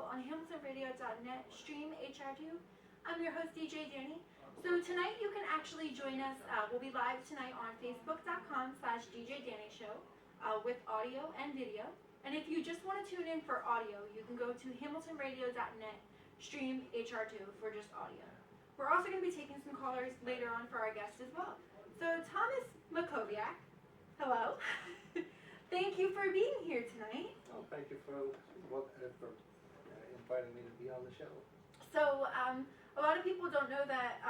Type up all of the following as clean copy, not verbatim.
show on HamiltonRadio.net, stream HR2. I'm your host, DJ Danny. So tonight you can actually join us. We'll be live tonight on Facebook.com/DJ Danny Show with audio and video. And if you just want to tune in for audio, you can go to HamiltonRadio.net, stream HR2 for just audio. We're also going to be taking some callers later on for our guests as well. So Thomas Makoviak, hello. Thank you for being here tonight. Oh, thank you for inviting me to be on the show. So a lot of people don't know that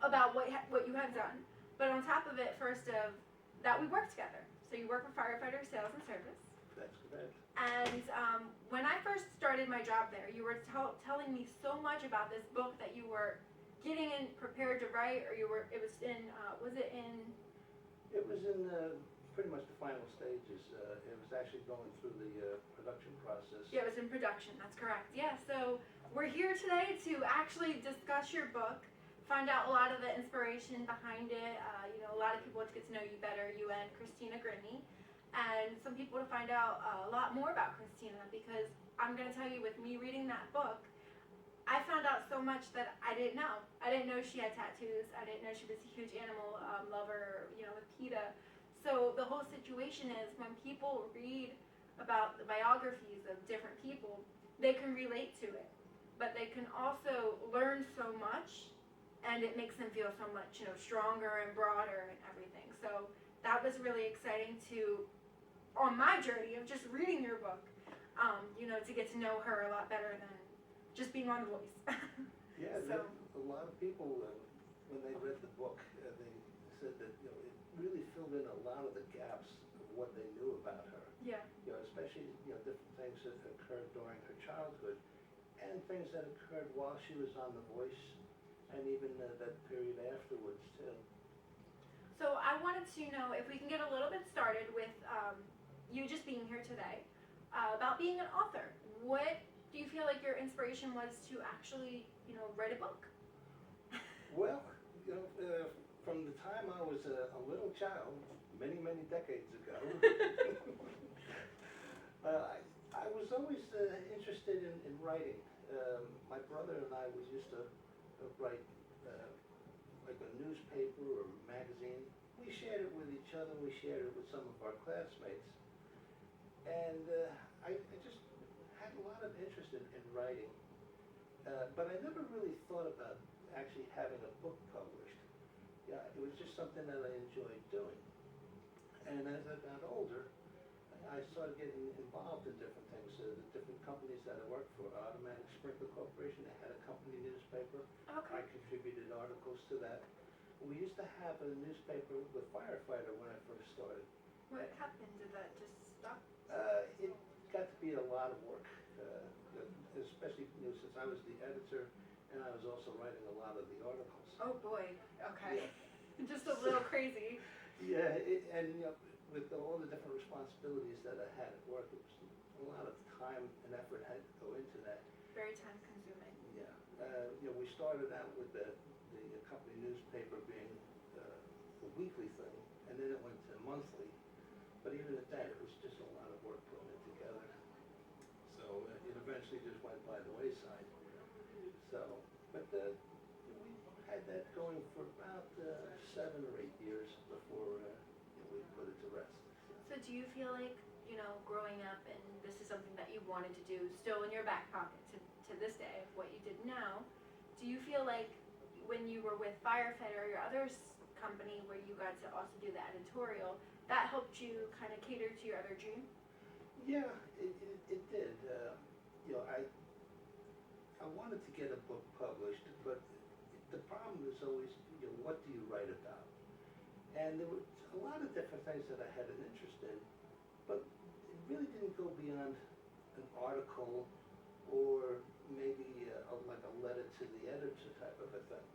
about what you have done, but on top of it, first of that, we work together. So you work for Firefighter Sales and Service. That's correct. And when I first started my job there, you were telling me so much about this book that you were getting in prepared to write, or it was in pretty much the final stages. It was actually going through the production process. Yeah, it was in production, that's correct. Yeah, so we're here today to actually discuss your book, find out a lot of the inspiration behind it. A lot of people to get to know you better, you and Christina Grimmy, and some people to find out a lot more about Christina, because I'm going to tell you, with me reading that book, I found out so much that I didn't know. I didn't know she had tattoos. I didn't know she was a huge animal lover, with PETA. So the whole situation is, when people read about the biographies of different people, they can relate to it, but they can also learn so much, and it makes them feel so much, stronger and broader and everything. So that was really exciting on my journey of just reading your book, to get to know her a lot better than just being on The Voice. Yeah, so a lot of people, when they read the book, they said that it really filled in a lot of the gaps of what they knew about her. Yeah. Especially different things that occurred during her childhood, and things that occurred while she was on The Voice, and even that period afterwards too. So I wanted to know if we can get a little bit started with you just being here today, about being an author. What do you feel like your inspiration was to actually, write a book? Well, from the time I was a little child, many, many decades ago, I was always interested in writing. My brother and I, we used to write like a newspaper or a magazine. We shared it with each other, we shared it with some of our classmates. And I just had a lot of interest in writing. But I never really thought about actually having a book published. Yeah, it was just something that I enjoyed doing. And as I got older, I started getting involved in different things. The different companies that I worked for, Automatic Sprinkler Corporation, they had a company newspaper. Okay. I contributed articles to that. We used to have a newspaper with Firefighter when I first started. What happened? Did that just stop? It got to be a lot of work, especially since I was the editor, and I was also writing a lot of the articles. Oh boy, okay. Yeah. Just a little crazy. Yeah, and with all the different responsibilities that I had at work, it was a lot of time and effort had to go into that. Very time consuming. Yeah, we started out with the company newspaper being a weekly thing, and then it went to monthly. But even at that, it was just a lot of work putting it together. So it eventually just went by the wayside. So, but we had that going for about 7 or 8 years before we put it to rest. So do you feel like, growing up, and this is something that you wanted to do still in your back pocket to this day, of what you did now, do you feel like when you were with Firefighter or your other company where you got to also do the editorial, that helped you kind of cater to your other dream? Yeah, it did. I wanted to get a book published, but the problem is always, what do you write about? And there were a lot of different things that I had an interest in, but it really didn't go beyond an article or maybe like a letter to the editor type of a thing.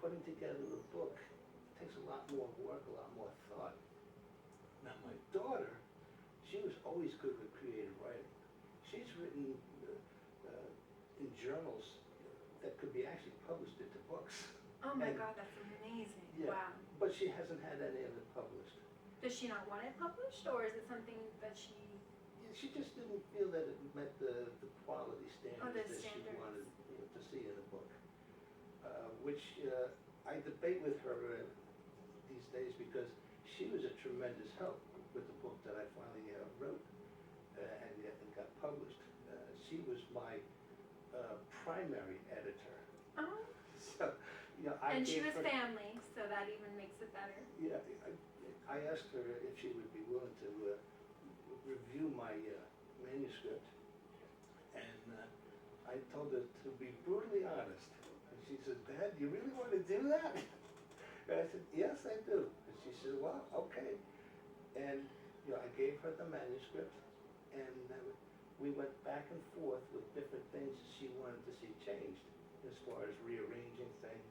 Putting together a book takes a lot more work, a lot more thought. Now my daughter, she was always good with creative writing. She's written in journals that could be actually published into books. Oh my God, that's amazing. Yeah, wow. But she hasn't had any of it published. Does she not want it published, or is it something that she... Yeah, she just didn't feel that it met the debate with her these days because she was a tremendous help with the book that I finally wrote and got published. She was my primary editor. Oh. So, you know, And she gave was her, family, so that even makes it better. Yeah, I asked her if she would be willing to review my manuscript, and I told her to be brutally honest. And she said, "Dad, you really want to do that?" And I said, "Yes, I do." And she said, "Well, okay." And you know, I gave her the manuscript, and we went back and forth with different things that she wanted to see changed, as far as rearranging things,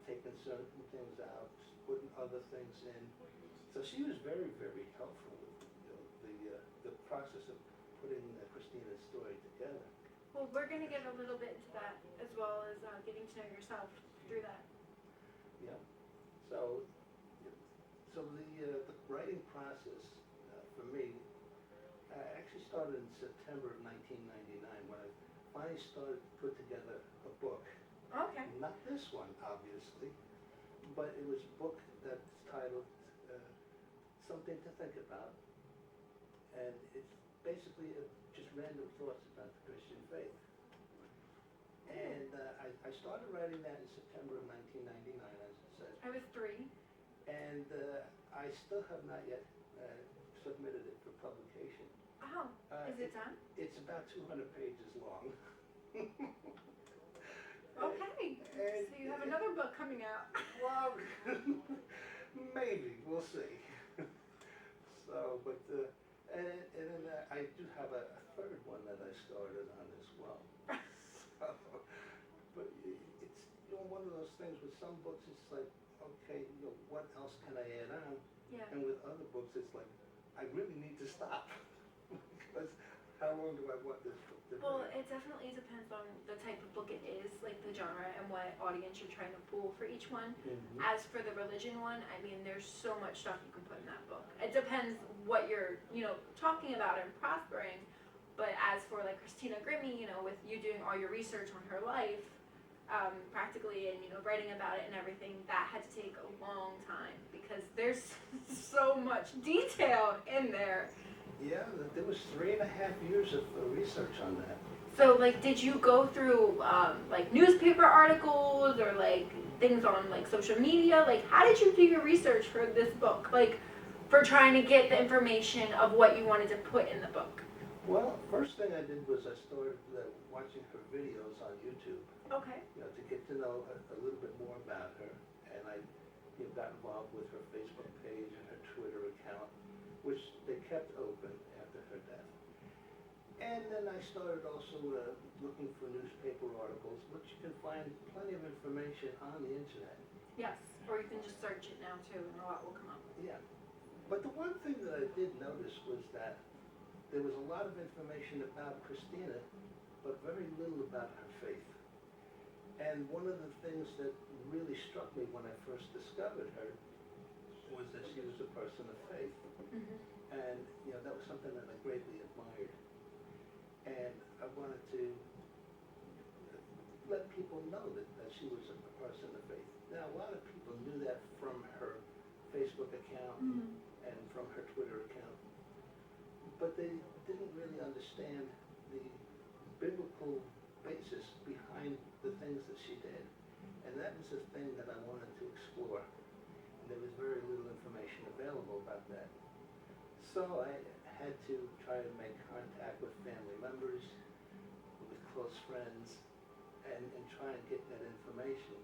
taking certain things out, putting other things in. So she was very, very helpful with the process of putting Christina's story together. Well, we're going to get a little bit into that, as well as getting to know yourself through that. Yeah. So the writing process for me actually started in September of 1999 when I finally started to put together a book. Okay. Not this one, obviously, but it was a book that's titled Something to Think About, and it's basically just random thoughts about the Christian faith. And I started writing that in September of 1999, as I said. I was 3. And I still have not yet submitted it for publication. Oh, is it done? It's about 200 pages long. Okay, And so you have another book coming out. Well, maybe, we'll see. So, but, and then I do have a third one that I started on as well. So, but it's, you know, one of those things with some books, it's like, okay, you know, what else can I add on? Yeah. And with other books, it's like, I really need to stop. Because how long do I want this book to be? Well, it definitely depends on the type of book it is, like the genre and what audience you're trying to pull for each one. Mhm. As for the religion one, I mean, there's so much stuff you can put in that book. It depends what you're, talking about and prospering. But as for like Christina Grimmie, with you doing all your research on her life, practically, and writing about it and everything, that had to take a long time because there's so much detail in there. Yeah, there was 3.5 years of research on that. So, like, did you go through, like, newspaper articles or, like, things on, like, social media? Like, how did you do your research for this book? Like, for trying to get the information of what you wanted to put in the book? Well, first thing I did was I started watching her videos on YouTube, Okay. to get to know a little bit more about her. And I got involved with her Facebook page and her Twitter account, which they kept open after her death. And then I started also looking for newspaper articles, which you can find plenty of information on the internet. Yes, or you can just search it now too, and a lot will come up. Yeah. But the one thing that I did notice was that there was a lot of information about Christina, but very little about her faith. And one of the things that really struck me when I first discovered her was that she was a person of faith. Mm-hmm. And, that was something that I greatly admired. And I wanted to let people know that she was a person of faith. Now, a lot of people knew that from her Facebook account and from her Twitter account, but they didn't really understand the biblical basis behind the things that she did. And that was the thing that I wanted to explore. And there was very little information available about that. So I had to try to make contact with family members, with close friends, and try and get that information.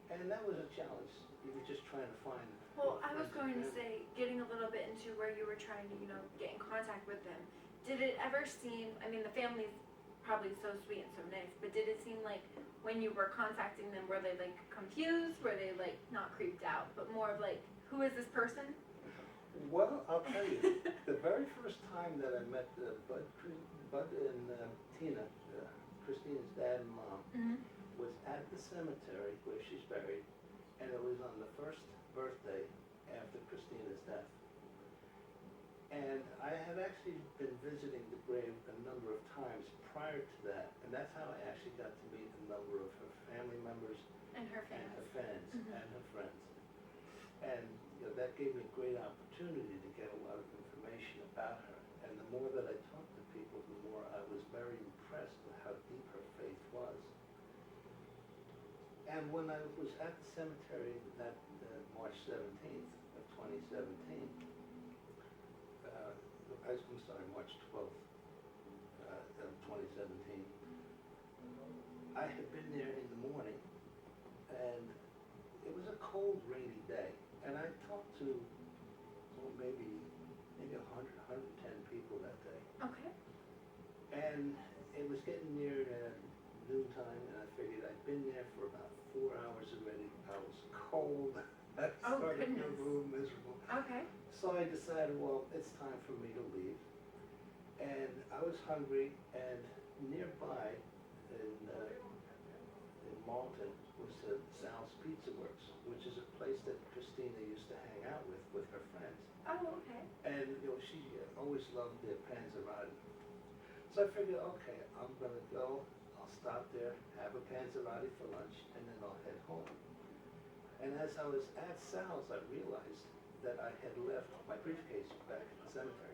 And that was a challenge. You were just trying to find. Well, I was going to say, getting a little bit into where you were trying to, get in contact with them. Did it ever seem, I mean, the family's probably so sweet and so nice, but did it seem like when you were contacting them, were they like confused? Were they like not creeped out, but more of like, who is this person? Well, I'll tell you, the very first time that I met Bud and Tina, Christina's dad and mom, was at the cemetery where she's buried, and it was on the first birthday after Christina's death. And I had actually been visiting the grave a number of times prior to that, and that's how I actually got to meet a number of her family members And her and fans. her fans Mhm. and her friends. And that gave me a great opportunity to get a lot of information about her. And the more that I talked to people, the more I was very impressed with how deep her faith was. And when I was at the cemetery that March 17th of 2017, I'm sorry, March 12th of 2017, I had been there in the morning, and it was a cold, rainy day. And I talked to maybe 100, 110 people that day. Okay. And it was getting near noontime, and I figured I'd been there for about 4 hours already. I was cold. I Oh, started to feel goodness. a little miserable. Okay. So I decided, well, it's time for me to leave. And I was hungry, and nearby in Malton was Sal's Pizza Works, which is a place that Christina used to hang out with her friends. Oh, okay. And she always loved their panzerotti. So I figured, okay, I'm gonna go, I'll stop there, have a panzerotti for lunch, and then I'll head home. And as I was at Sal's, I realized that I had left my briefcase back at the cemetery.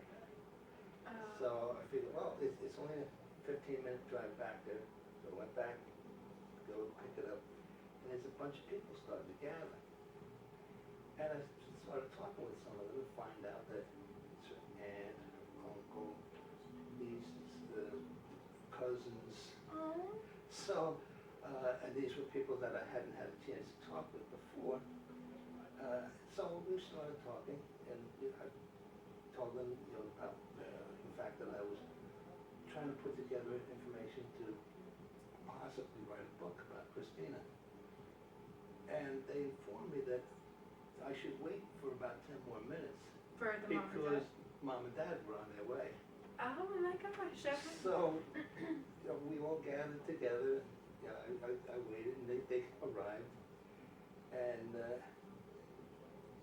So I figured, well, it's only a 15-minute drive back there. So I went back, go pick it up, and there's a bunch of people starting to gather. And I started talking with some of them and find out that it's her aunt, her uncle, nieces, cousins. Oh. So, and these were people that I hadn't had a chance to talk with before. So we started talking, and I told them, about the fact that I was trying to put together information to possibly write a book about Christina. And they informed me that I should wait for about 10 more minutes. For the mom and Because dad. Mom and Dad were on their way. Oh my gosh. Okay. So, we all gathered together. I waited, and they arrived. And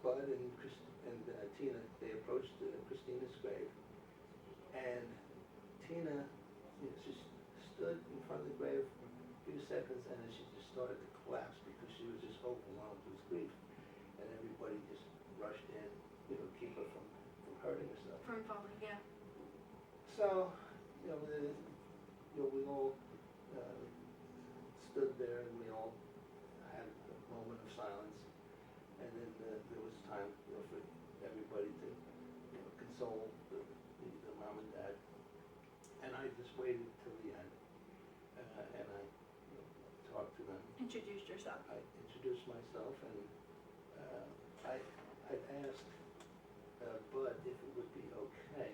Bud and Tina, they approached Christina's grave. And Tina, she stood in front of the grave for a few seconds, and then she just started to collapse because she was just overwhelmed with grief. And everybody just rushed in, keep her from hurting herself. From falling, yeah. So, we all stood there, and we all had a moment of silence. And then there was time, for everybody to, console the mom and dad. And I just waited till the end, and I talked to them. Introduced yourself. I introduced myself, and I had asked Bud if it would be okay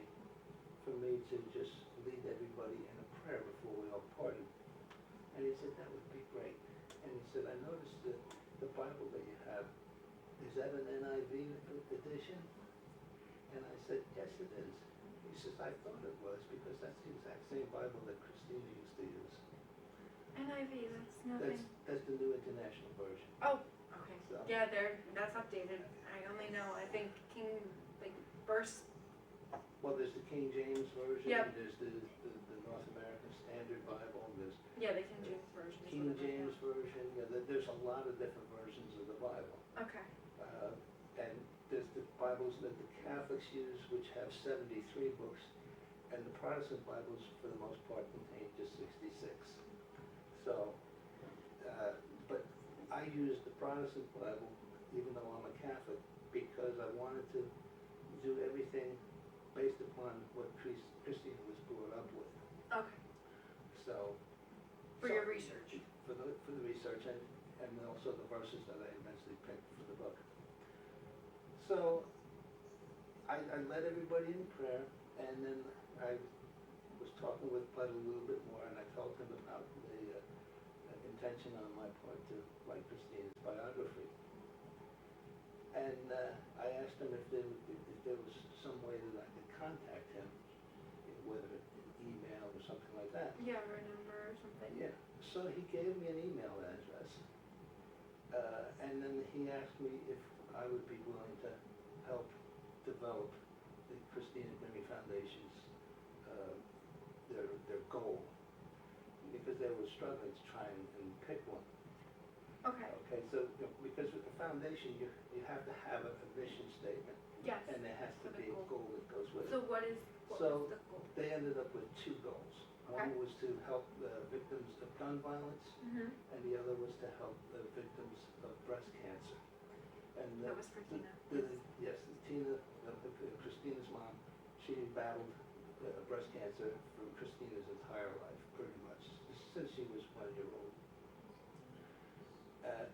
for me to just lead everybody in a prayer before we all parted. And he said, that would be great. And he said, I noticed that the Bible that you have, is that an NIV edition? And I said, yes, it is. He says, I thought it was, because that's the exact same Bible that Christina used to use. NIV, that's nothing. That's the New International Version. Oh, okay. So- Yeah, that's updated. I only know, I think verse. Well, there's the King James Version. Yep. There's the North American Standard Bible. There's Yeah, the King James Version. is King what I James know. Version. There's a lot of different versions of the Bible. Okay. And there's the Bibles that the Catholics use, which have 73 books, and the Protestant Bibles, for the most part, contain just 66. So, but I use the Protestant Bible, even though I'm a Catholic, because I wanted to do everything based upon what Christina was brought up with. Okay. So. For your research. For the research, and also the verses that I eventually picked for the book. So, I led everybody in prayer, and then I was talking with Bud a little bit more, and I told him about the intention on my part to write Christina's biography. And I asked him if there was some way that I could contact him, whether email or something like that. Yeah, or a number or something. Yeah, so he gave me an email address, and then he asked me if I would be willing to help develop the Christina Grimmie Foundation's, their goal because they were struggling to try and pick one. Okay. Okay, so, because with the foundation, you have to have a mission statement, Yes. and there has to For the be a goal. goal that goes with So it. what was So the goal? they ended up with 2 goals. Okay. One was to help victims of gun violence, Mm-hmm. and the other was to help victims of breast cancer. And That was for Tina. Yes, Tina, Christina's mom, she battled breast cancer for Christina's entire life, pretty much, since she was 1 year old.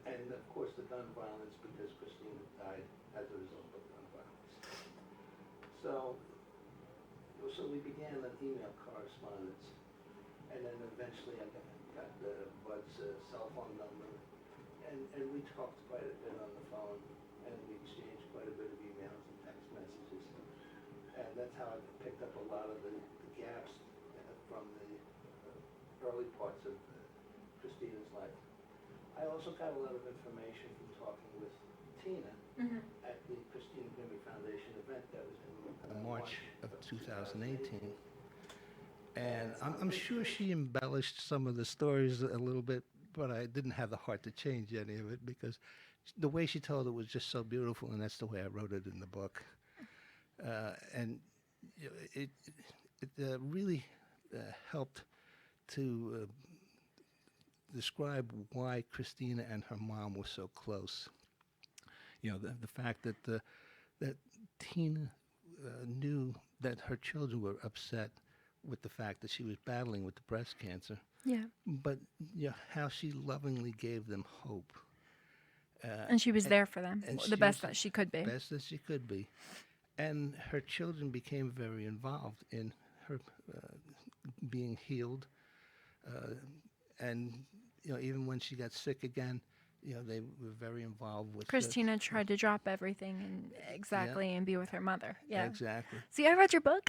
And of course the gun violence, because Christina died as a result of gun violence. So we began an email correspondence, and then eventually I got Bud's cell phone number, and we talked quite a bit on the phone, and we exchanged quite a bit of emails and text messages, and that's how I picked up a lot of the gaps from the early parts of Christina's life. I also got a lot of information from talking with Tina at the Christina Grimmie Foundation event that was in March of 2018. And I'm sure she embellished some of the stories a little bit, but I didn't have the heart to change any of it because the way she told it was just so beautiful, and that's the way I wrote it in the book. And it really helped to describe why Christina and her mom were so close. The fact that that Tina knew that her children were upset with the fact that she was battling with the breast cancer. Yeah. But how she lovingly gave them hope. And she was there for them, and the she best was that she could be. Best that she could be. And her children became very involved in her being healed. And, even when she got sick again, they were very involved with Christina tried to drop everything and be with her mother. Yeah. Exactly. See, I read your book.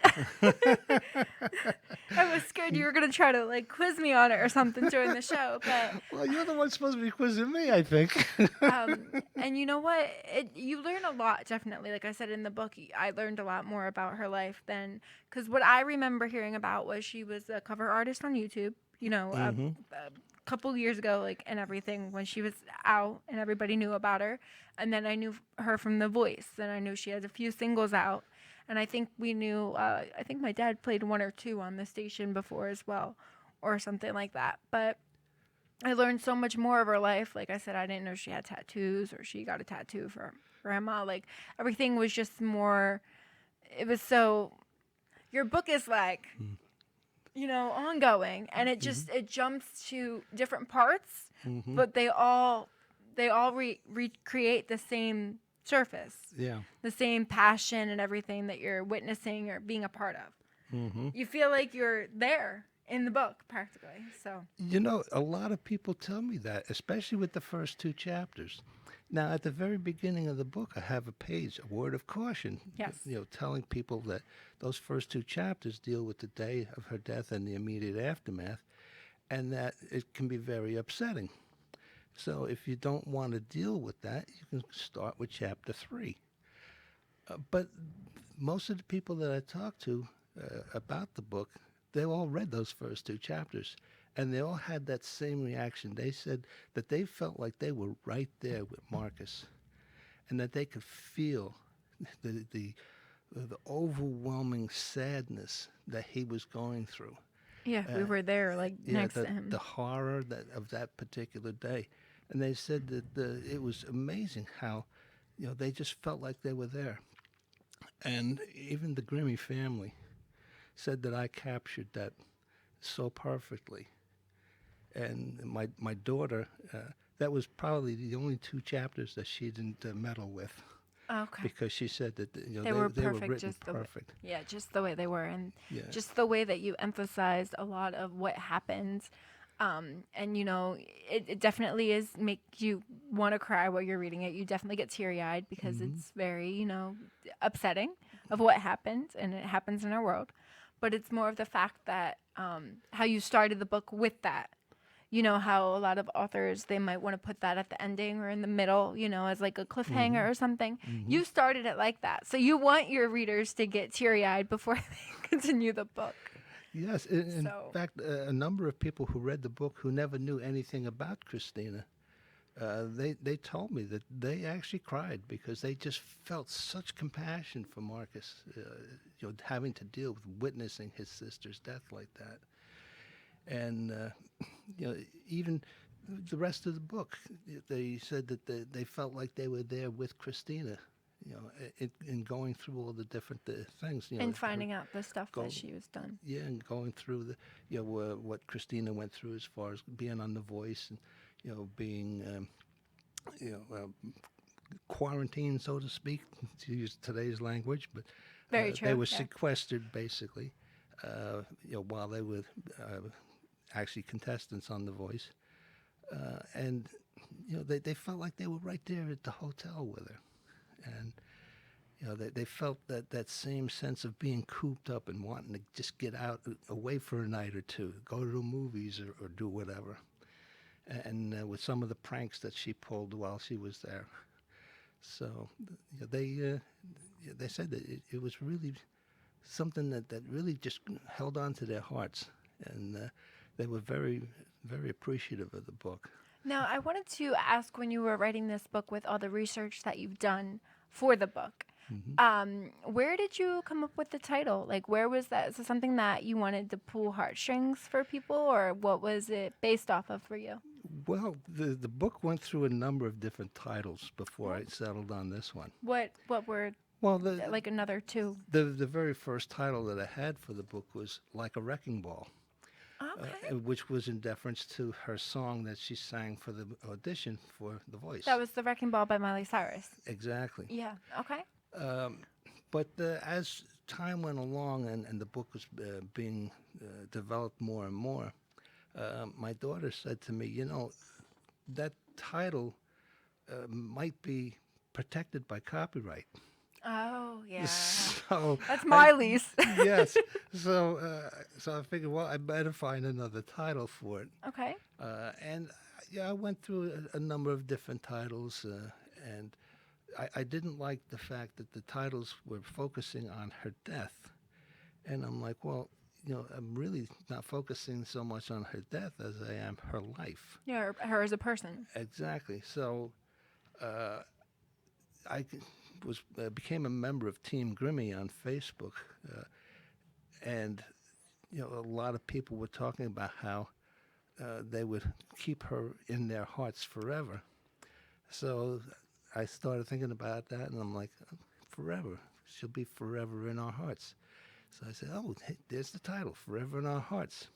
I was scared you were going to try to quiz me on it or something during the show, but Well, you're the one supposed to be quizzing me, I think. and you know what? You learn a lot, definitely. Like I said in the book, I learned a lot more about her life than, because what I remember hearing about was she was a cover artist on YouTube, a couple years ago, and everything, when she was out and everybody knew about her. And then I knew her from The Voice, and I knew she had a few singles out. And I think we knew, I think my dad played 1 or 2 on the station before as well, or something like that. But I learned so much more of her life. Like I said, I didn't know she had tattoos or she got a tattoo for grandma. Everything was just more, it was so, your book is ongoing, and it just, it jumps to different parts, but they all recreate the same surface. Yeah. The same passion and everything that you're witnessing or being a part of. You feel like you're there in the book, practically. So. A lot of people tell me that, especially with the first 2 chapters. Now, at the very beginning of the book, I have a page, a word of caution. Yes. Telling people that those first 2 chapters deal with the day of her death and the immediate aftermath, and that it can be very upsetting. So if you don't want to deal with that, you can start with chapter 3. But most of the people that I talked to about the book, they all read those first 2 chapters. And they all had that same reaction. They said that they felt like they were right there with Marcus, and that they could feel the overwhelming sadness that he was going through. Yeah, we were there, next to him. The horror of that particular day. And they said that it was amazing how, they just felt like they were there. And even the Grimmie family said that I captured that so perfectly. And my daughter, that was probably the only 2 chapters that she didn't meddle with. Okay. Because she said that they were perfect, just perfect. Just the way they were, and just the way that you emphasized a lot of what happened. And it definitely make you want to cry while you're reading it. You definitely get teary-eyed because it's very, upsetting of what happened, and it happens in our world. But it's more of the fact that how you started the book with that. How a lot of authors, they might want to put that at the ending or in the middle, as a cliffhanger or something. You started it like that. So you want your readers to get teary-eyed before they continue the book. Yes, in So, fact, a number of people who read the book who never knew anything about Christina, they told me that they actually cried because they just felt such compassion for Marcus, having to deal with witnessing his sister's death like that. And even the rest of the book, they said that they felt like they were there with Christina, in going through all the different things, and finding out the stuff go- that she was done. yeah, and going through what Christina went through as far as being on The Voice and being you know uh, quarantined, so to speak, to use today's language, but Very they true. were Yeah. sequestered basically, while they were actually contestants on The Voice, and they felt like they were right there at the hotel with her, and they felt that same sense of being cooped up and wanting to just get out, away for a night or two, go to the movies or do whatever. And with some of the pranks that she pulled while she was there. So they said that it was really something that really just held on to their hearts. And they were very, very appreciative of the book. Now, I wanted to ask, when you were writing this book with all the research that you've done for the book, where did you come up with the title? Like, where was that? Is it something that you wanted to pull heartstrings for people, or what was it based off of for you? Well, the book went through a number of different titles before I settled on this one. What were, Well, like, another two? the very first title that I had for the book was Like a Wrecking Ball, Okay. which was in deference to her song that she sang for the audition for The Voice. That was The Wrecking Ball by Miley Cyrus. Exactly. Yeah. Okay. But as time went along and the book was being developed more and more, my daughter said to me, that title might be protected by copyright. Oh, yeah. So That's Miley's. yes. So I figured, well, I better find another title for it. Okay. And I went through a number of different titles, and I didn't like the fact that the titles were focusing on her death. And I'm like, well, I'm really not focusing so much on her death as I am her life. Yeah, her as a person. Exactly. So I became a member of Team Grimmy on Facebook, and a lot of people were talking about how they would keep her in their hearts forever. So I started thinking about that, and I'm like, forever. She'll be forever in our hearts. So I said, oh, hey, there's the title, Forever in Our Hearts.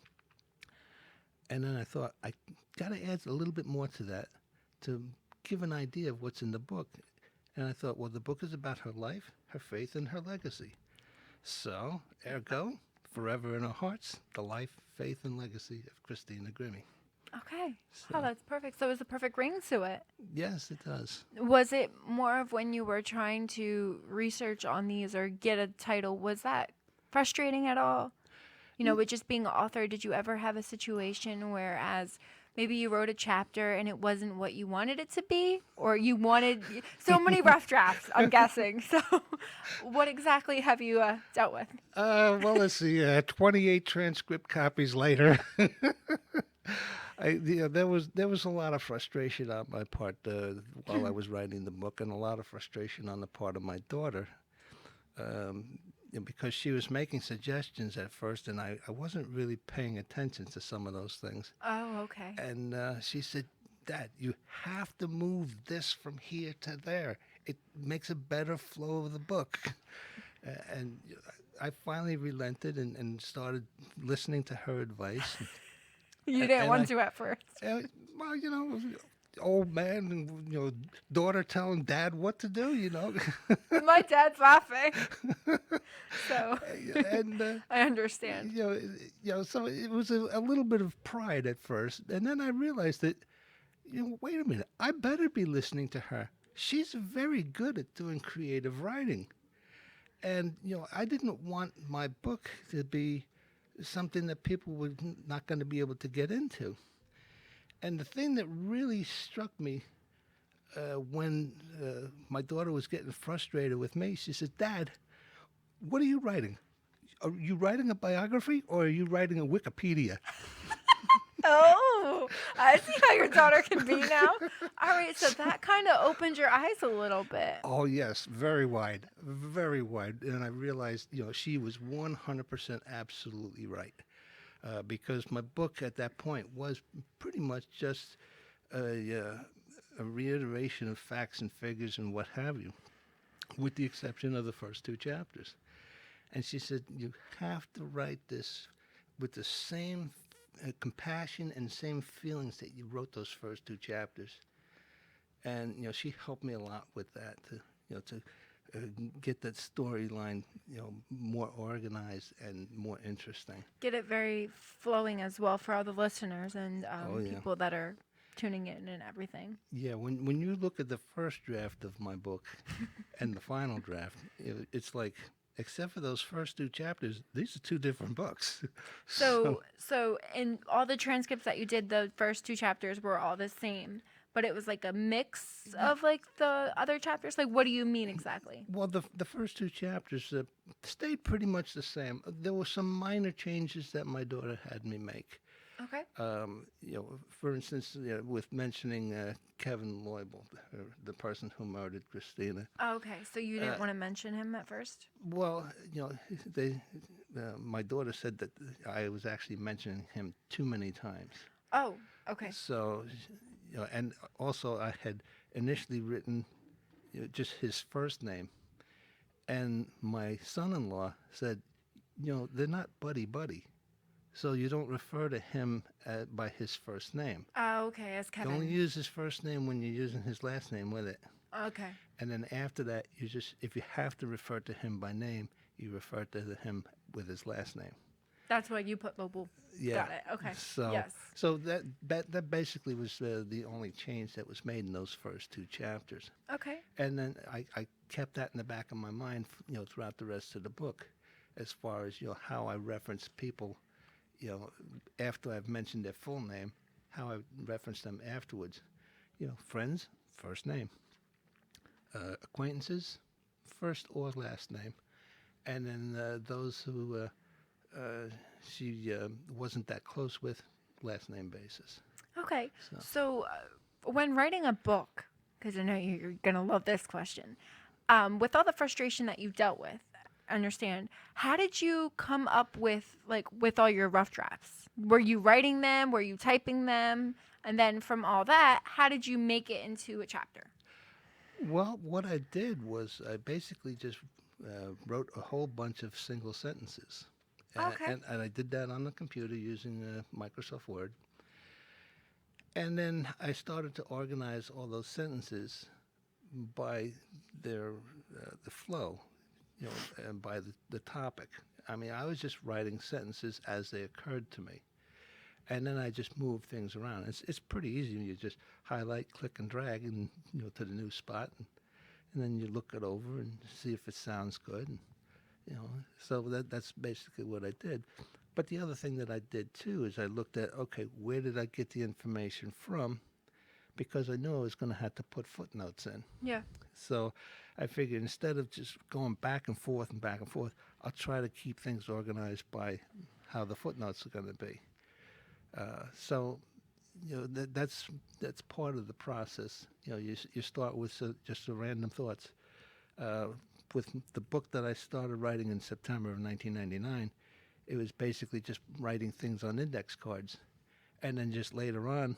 And then I thought, I got to add a little bit more to that to give an idea of what's in the book. And I thought, well, the book is about her life, her faith, and her legacy. So, ergo, Forever in Our Hearts, the life, faith, and legacy of Christina Grimmie. Okay. Oh, that's perfect. So it was a perfect ring to it. Yes, it does. Was it more of when you were trying to research on these or get a title, was that frustrating at all? With just being an author, did you ever have a situation whereas maybe you wrote a chapter and it wasn't what you wanted it to be, or you wanted so many rough drafts, I'm guessing. So what exactly have you dealt with? Well, let's see, 28 transcript copies later. There was a lot of frustration on my part while I was writing the book, and a lot of frustration on the part of my daughter, because she was making suggestions at first, and I wasn't really paying attention to some of those things. Oh, okay. And she said, Dad, you have to move this from here to there. It makes a better flow of the book. And I finally relented and started listening to her advice. You didn't want to at first. Well, old man and daughter telling dad what to do. My dad's laughing. So And I understand. So it was a little bit of pride at first, and then I realized that wait a minute, I better be listening to her. She's very good at doing creative writing, and I didn't want my book to be something that people were not going to be able to get into. And the thing that really struck me when my daughter was getting frustrated with me, she said, Dad, what are you writing? are you writing a biography or are you writing a Wikipedia? Oh, I see how your daughter can be now. All right, so that kind of opened your eyes a little bit. Oh yes, very wide, very wide. And I realized, she was 100% absolutely right, because my book at that point was pretty much just a reiteration of facts and figures and what have you, with the exception of the first two chapters. And she said, you have to write this with the same compassion and same feelings that you wrote those first two chapters. And she helped me a lot with that to get that storyline more organized and more interesting. Get it very flowing as well for all the listeners and Oh, yeah. people that are tuning in and everything. Yeah, when you look at the first draft of my book and the final draft, it's like, except for those first two chapters, these are two different books. So in all the transcripts that you did, the first two chapters were all the same, but it was like a mix of like the other chapters. Like, what do you mean exactly? Well, the first two chapters stayed pretty much the same. There were some minor changes that my daughter had me make. Okay. For instance, with mentioning Kevin Loibel, the person who murdered Christina. Okay, so you didn't want to mention him at first? Well, my daughter said that I was actually mentioning him too many times. Oh, okay. So, and also I had initially written just his first name, and my son-in-law said, they're not buddy-buddy. So you don't refer to him by his first name. Oh, okay, as Kevin. You only use his first name when you're using his last name with it. Okay. And then after that, if you have to refer to him by name, you refer to him with his last name. That's why you put Lobo. Yeah. Got it. Okay. So, yes. So that basically was the only change that was made in those first two chapters. Okay. And then I kept that in the back of my mind, throughout the rest of the book, as far as how I reference people. After I've mentioned their full name, how I reference them afterwards. Friends, first name. Acquaintances, first or last name. And then those who she wasn't that close with, last name basis. Okay. So when writing a book, because I know you're going to love this question, with all the frustration that you've dealt with, understand, how did you come up with all your rough drafts? Were you writing them? Were you typing them? And then from all that, how did you make it into a chapter? Well, what I did was I basically just wrote a whole bunch of single sentences. Okay. And I did that on the computer using Microsoft Word. And then I started to organize all those sentences by the flow. And by the topic. I mean, I was just writing sentences as they occurred to me. And then I just moved things around. It's pretty easy. You just highlight, click, and drag and to the new spot. And then you look it over and see if it sounds good. And, so that's basically what I did. But the other thing that I did, too, is I looked at, okay, where did I get the information from? Because I knew I was going to have to put footnotes in. Yeah. So I figured instead of just going back and forth, I'll try to keep things organized by how the footnotes are going to be. That's part of the process. You start with just the random thoughts. With the book that I started writing in September of 1999, it was basically just writing things on index cards, and then just later on,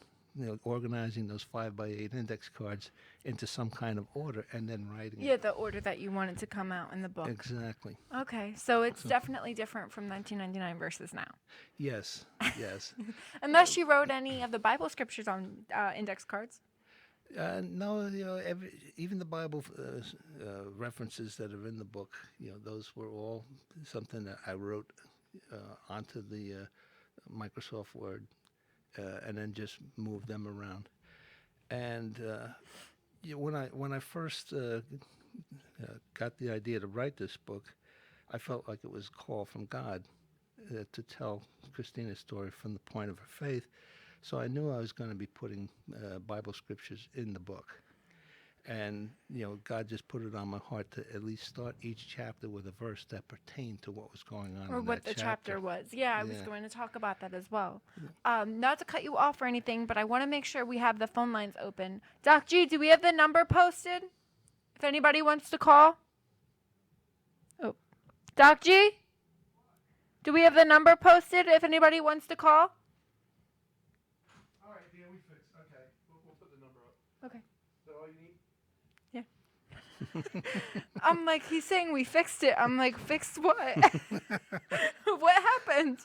organizing those 5x8 index cards into some kind of order and then writing it. Yeah, the order that you wanted to come out in the book. Exactly. Okay, so it's definitely different from 1999 versus now. Yes, yes. Unless you wrote any of the Bible scriptures on index cards. No, even the Bible references that are in the book, those were all something that I wrote onto the Microsoft Word. And then just move them around. And when I first got the idea to write this book, I felt like it was a call from God to tell Christina's story from the point of her faith. So I knew I was going to be putting Bible scriptures in the book. And, God just put it on my heart to at least start each chapter with a verse that pertained to what was going on Or in what that the chapter was. Yeah, I was Yeah. going to talk about that as well. Not to cut you off or anything, but I want to make sure we have the phone lines open. Doc G, do we have the number posted? If anybody wants to call? Oh. Doc G? Do we have the number posted if anybody wants to call? All right, yeah, we fixed. Okay, we'll put the number up. Okay. Is that all you need? I'm like, he's saying we fixed it. I'm like, fixed what? What happened?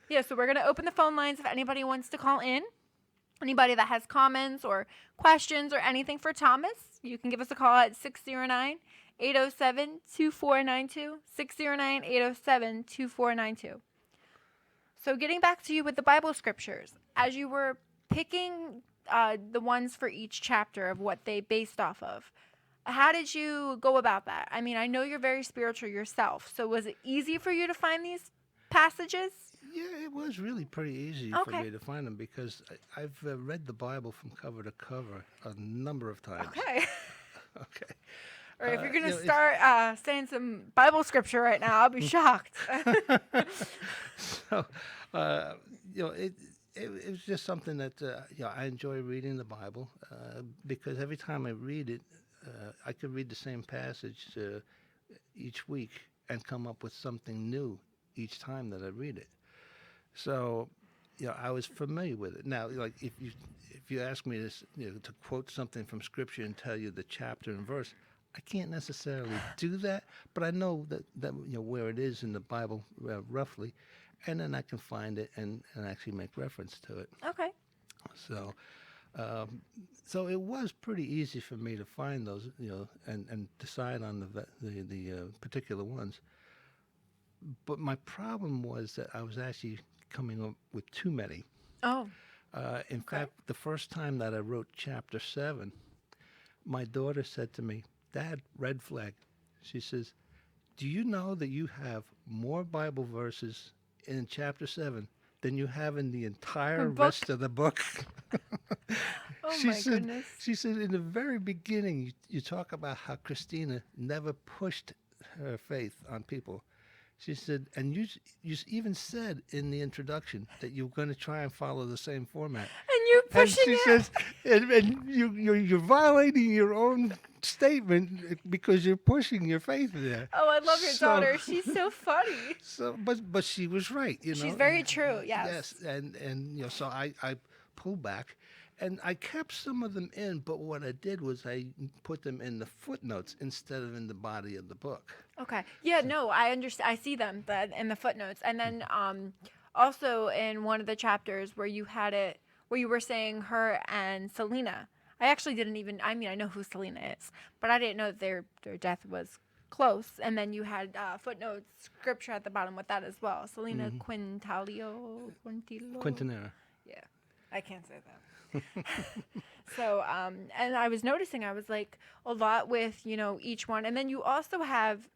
Yeah, so we're going to open the phone lines if anybody wants to call in. Anybody that has comments or questions or anything for Thomas, you can give us a call at 609-807-2492, 609-807-2492. So getting back to you with the Bible scriptures, as you were picking the ones for each chapter of what they based off of, how did you go about that? I mean, I know you're very spiritual yourself, so was it easy for you to find these passages? Yeah, it was really pretty easy for me to find them because I've read the Bible from cover to cover a number of times. Okay. Okay. Or if you're going to start saying some Bible scripture right now, I'll be shocked. So, it was just something that, I enjoy reading the Bible because every time I read it, I could read the same passage each week and come up with something new each time that I read it. So, I was familiar with it. Now, like if you ask me to to quote something from Scripture and tell you the chapter and verse, I can't necessarily do that, but I know that where it is in the Bible roughly, and then I can find it and actually make reference to it. Okay. So. So it was pretty easy for me to find those, and decide on the particular ones. But my problem was that I was actually coming up with too many. Oh. In fact, the first time that I wrote chapter 7, my daughter said to me, "Dad, red flag." She says, "Do you know that you have more Bible verses in chapter 7 than you have in the entire rest of the book?" Oh my goodness. She said, in the very beginning, you talk about how Christina never pushed her faith on people. She said, and you even said in the introduction that you were going to try and follow the same format. And you're pushing and she says, and you're violating your own statement because you're pushing your faith there. Oh, I love your daughter. She's so funny. So, but she was right. She's very true. Yes. Yes, and so I pulled back. And I kept some of them in, but what I did was I put them in the footnotes instead of in the body of the book. Okay. Yeah, no, I understand. I see them in the footnotes. And then also in one of the chapters where you had it, where you were saying her and Selena. I actually didn't even, I mean, I know who Selena is, but I didn't know their death was close. And then you had footnotes, scripture at the bottom with that as well. Selena Quintanilla. Yeah. I can't say that. So, and I was noticing, I was like, a lot with, each one. And then you also have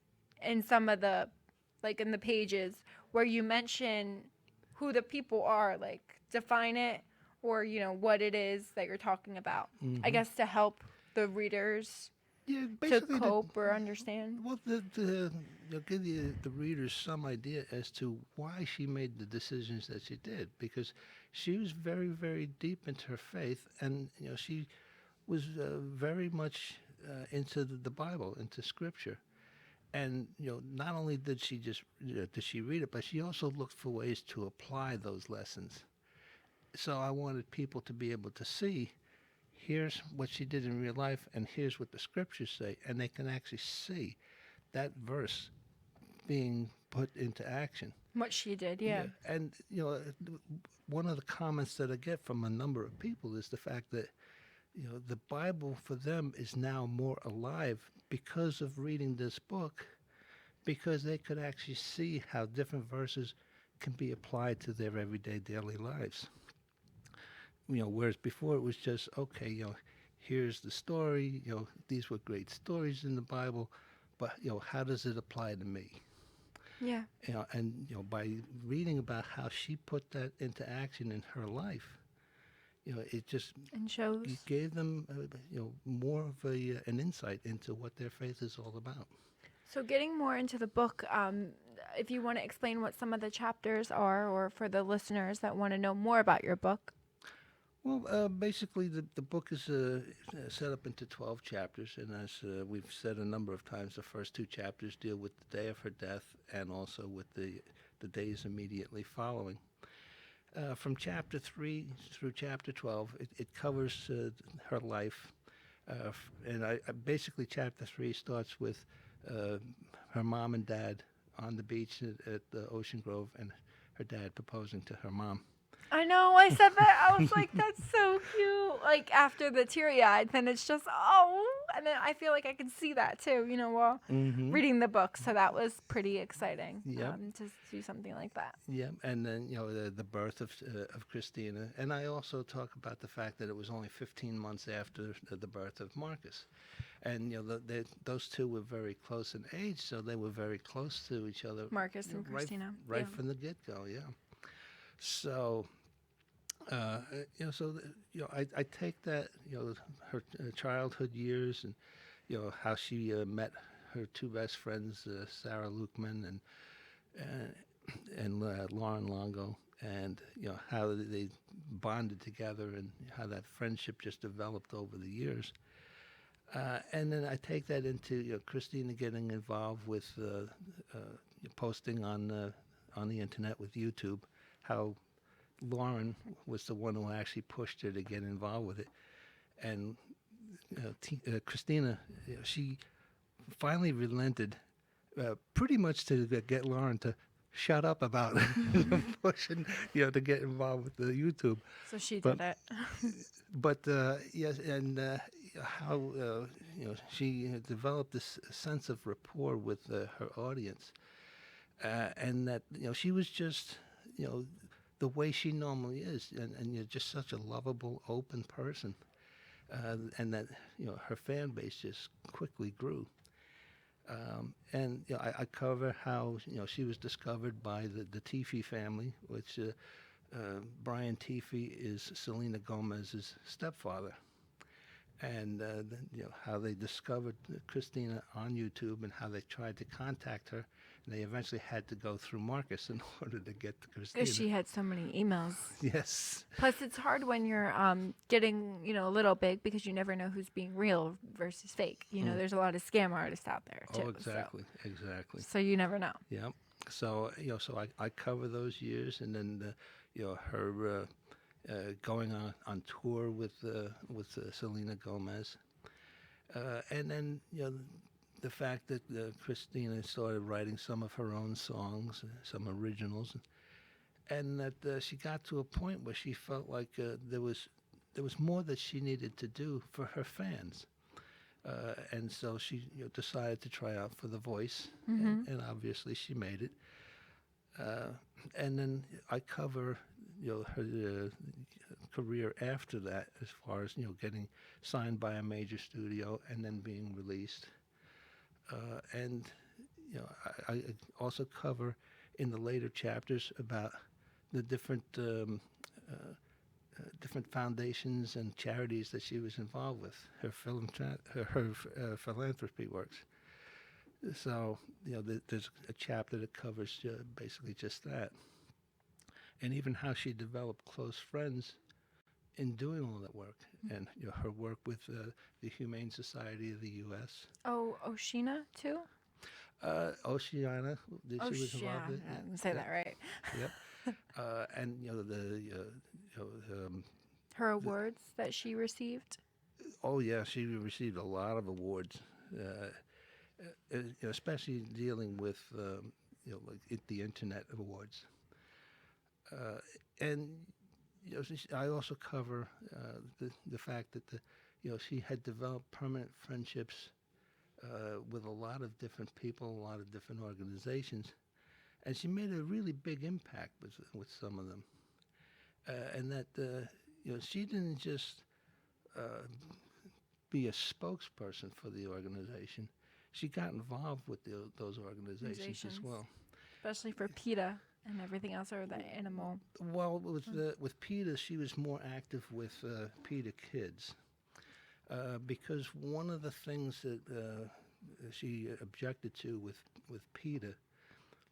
in some of the, like in the pages where you mention who the people are, like define it or, what it is that you're talking about. I guess to help the readers to cope or understand. Well, give the readers some idea as to why she made the decisions that she did, because she was very, very deep into her faith, and she was very much into the Bible, into Scripture, and not only did she just did she read it, but she also looked for ways to apply those lessons. So I wanted people to be able to see, here's what she did in real life, and here's what the Scriptures say, and they can actually see that verse being put into action. What she did, yeah. And, one of the comments that I get from a number of people is the fact that, the Bible for them is now more alive because of reading this book, because they could actually see how different verses can be applied to their everyday daily lives. Whereas before it was just, okay, here's the story, these were great stories in the Bible, but, how does it apply to me? Yeah. And by reading about how she put that into action in her life, it just And shows. it gave them, more of an insight into what their faith is all about. So getting more into the book, if you want to explain what some of the chapters are, or for the listeners that want to know more about your book. Well, basically, the book is set up into 12 chapters, and as we've said a number of times, the first 2 chapters deal with the day of her death and also with the days immediately following. From chapter 3 through chapter 12, it covers her life, and basically chapter 3 starts with her mom and dad on the beach at the Ocean Grove, and her dad proposing to her mom. I know, I said that. I was like, that's so cute. Like, after the teary-eyed, then it's just, oh. And then I feel like I could see that, too, while reading the book. So that was pretty exciting to do something like that. Yeah, and then, the birth of Christina. And I also talk about the fact that it was only 15 months after the birth of Marcus. And, those two were very close in age, so they were very close to each other. Marcus and Christina. Right from the get-go, yeah. So... I take that, her childhood years and, how she met her 2 best friends, Sarah Lukeman and Lauren Longo, and, how they bonded together and how that friendship just developed over the years. And then I take that into, Christina getting involved with posting on the internet with YouTube, how Lauren was the one who actually pushed her to get involved with it. And Christina, she finally relented pretty much to get Lauren to shut up about pushing, to get involved with the YouTube. So she did it. But, yes, and how, she developed this sense of rapport with her audience. And that, she was just, the way she normally is, and you're just such a lovable, open person, and that her fan base just quickly grew. And I cover how she was discovered by the Tiffy family, which Brian Tiffy is Selena Gomez's stepfather, and how they discovered Christina on YouTube and how they tried to contact her. They eventually had to go through Marcus in order to get to Christina. Because she had so many emails. Yes. Plus, it's hard when you're getting, a little big, because you never know who's being real versus fake. There's a lot of scam artists out there, too. Oh, exactly. So you never know. Yeah. So, so I cover those years, and then, her going on tour with Selena Gomez. And then, the fact that Christina started writing some of her own songs, some originals, and that she got to a point where she felt like there was more that she needed to do for her fans, and so she decided to try out for The Voice, and obviously she made it. And then I cover her career after that, as far as getting signed by a major studio and then being released. And I also cover in the later chapters about the different foundations and charities that she was involved with, her philanthropy works. So there's a chapter that covers basically just that, and even how she developed close friends in doing all that work, and her work with the Humane Society of the U.S. Oh, Oceana, too? Oceana. She was involved with. I didn't say that right. Yep. And her awards that she received. Oh yeah, she received a lot of awards, especially dealing with the Internet awards. And I also cover the fact that she had developed permanent friendships with a lot of different people, a lot of different organizations, and she made a really big impact with some of them. And that she didn't just be a spokesperson for the organization; she got involved with those organizations as well. Especially for PETA. and everything else, or the animal? Well, with PETA, she was more active with PETA Kids because one of the things that she objected to with PETA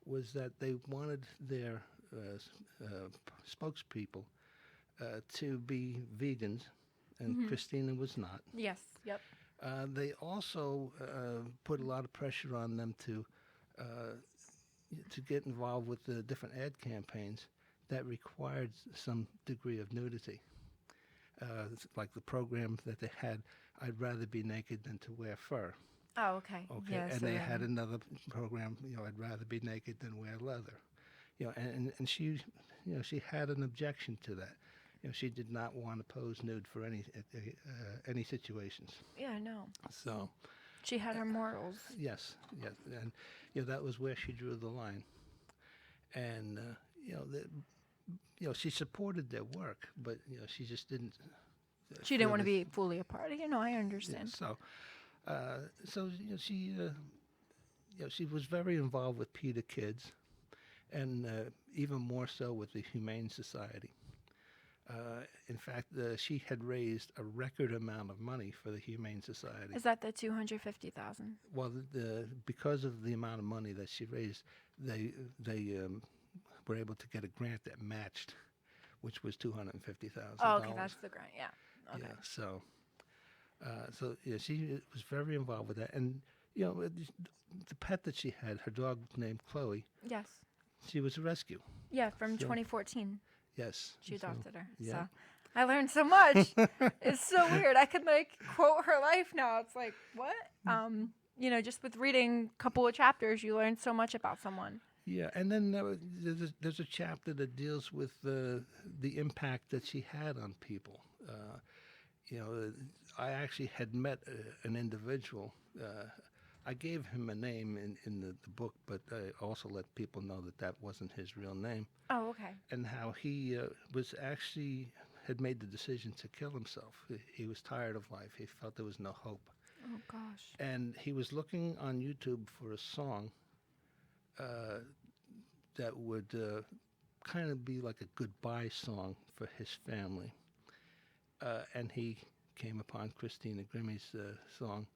was that they wanted their spokespeople to be vegans, and Christina was not. Yes. Yep. They also put a lot of pressure on them to get involved with the different ad campaigns that required some degree of nudity. Like the program that they had, I'd rather be naked than to wear fur. Oh, okay. Okay, Yeah, and so they then- had another program, I'd rather be naked than wear leather. And she, she had an objection to that. She did not want to pose nude for any situations. Yeah, no. So, She had her morals. yes, and that was where she drew the line. And she supported their work, but she just didn't. She didn't feel want to that- be fully a part. I understand. So she was very involved with PETA Kids, and even more so with the Humane Society. In fact, she had raised a record amount of money for the Humane Society. Is that the 250,000? Well, because of the amount of money that she raised, they were able to get a grant that matched, which was $250,000. Oh, okay, that's the grant. Yeah. Okay. Yeah, so she was very involved with that, and the pet that she had, her dog named Chloe, Yes. she was a rescue. Yeah, from So- 2014, Yes, she adopted her. yeah. So I learned so much. It's so weird. I could quote her life now. It's like what? Just with reading a couple of chapters, you learn so much about someone. Yeah, and then there's a chapter that deals with the impact that she had on people. I actually had met an individual. I gave him a name in the book, but I also let people know that wasn't his real name, Oh, okay. and how he had made the decision to kill himself. He was tired of life. He felt there was no hope. Oh gosh. And he was looking on YouTube for a song that would kind of be like a goodbye song for his family. And he came upon Christina Grimmie's song,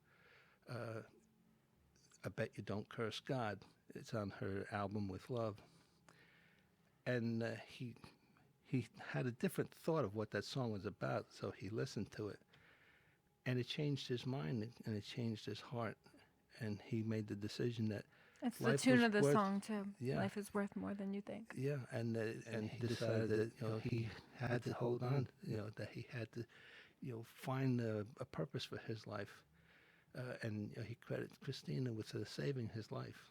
I Bet You Don't Curse God. It's on her album With Love. And he had a different thought of what that song was about, so he listened to it. And it changed his mind, and it changed his heart. And he made the decision that, It's the Life tune was of the worth- song too. yeah. Life is worth more than you think. yeah, and he decided that he had to hold on, that he had to, find a purpose for his life, and he credits Christina with saving his life.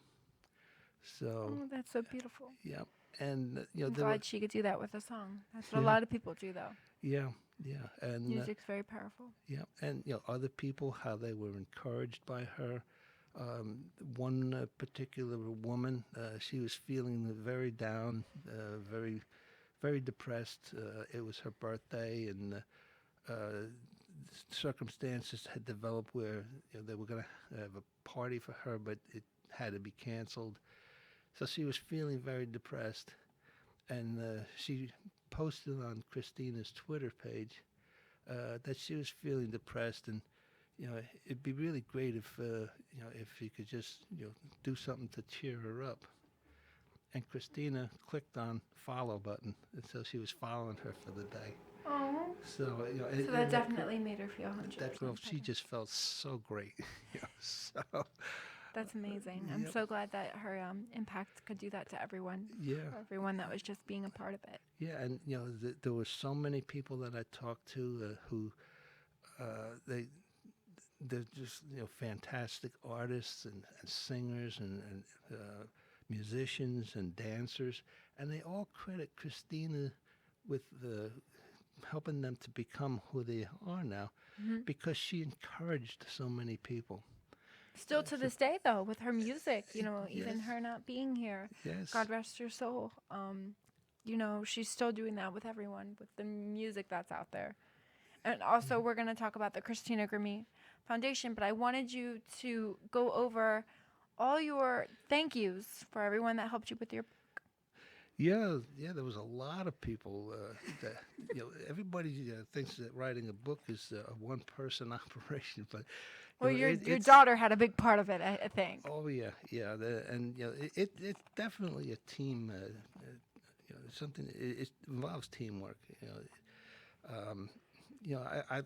So Oh, that's so beautiful. yeah, and I'm there were, glad she could do that with a song. That's what a Yeah. lot of people do, though. yeah, and Music's very powerful. yeah, and other people, how they were encouraged by her. One particular woman, she was feeling very down, very, very depressed. It was her birthday, and circumstances had developed where they were going to have a party for her, but it had to be canceled. So she was feeling very depressed, and she posted on Christina's Twitter page that she was feeling depressed, and it'd be really great if you could just do something to cheer her up. And Christina clicked on follow button, and so she was following her for the day. Oh. So So that definitely made her feel 100%. that girl, she better. just felt so great. So That's amazing. I'm Yep. so glad that her impact could do that to everyone. yeah. For everyone that was just being a part of it. Yeah, and there were so many people that I talked to who they're just fantastic artists and singers and musicians and dancers, and they all credit Christina with helping them to become who they are now, because she encouraged so many people. Still to this day, though, with her music, even Yes. her not being here, Yes. God rest her soul. She's still doing that with everyone, with the music that's out there. And also, we're going to talk about the Christina Grimmie Foundation, but I wanted you to go over all your thank yous for everyone that helped you with your book. Yeah, yeah, there was a lot of people that everybody thinks that writing a book is a one-person operation, but Well, your it's daughter had a big part of it, I think. oh yeah, yeah, and it's definitely a team. Something it involves teamwork.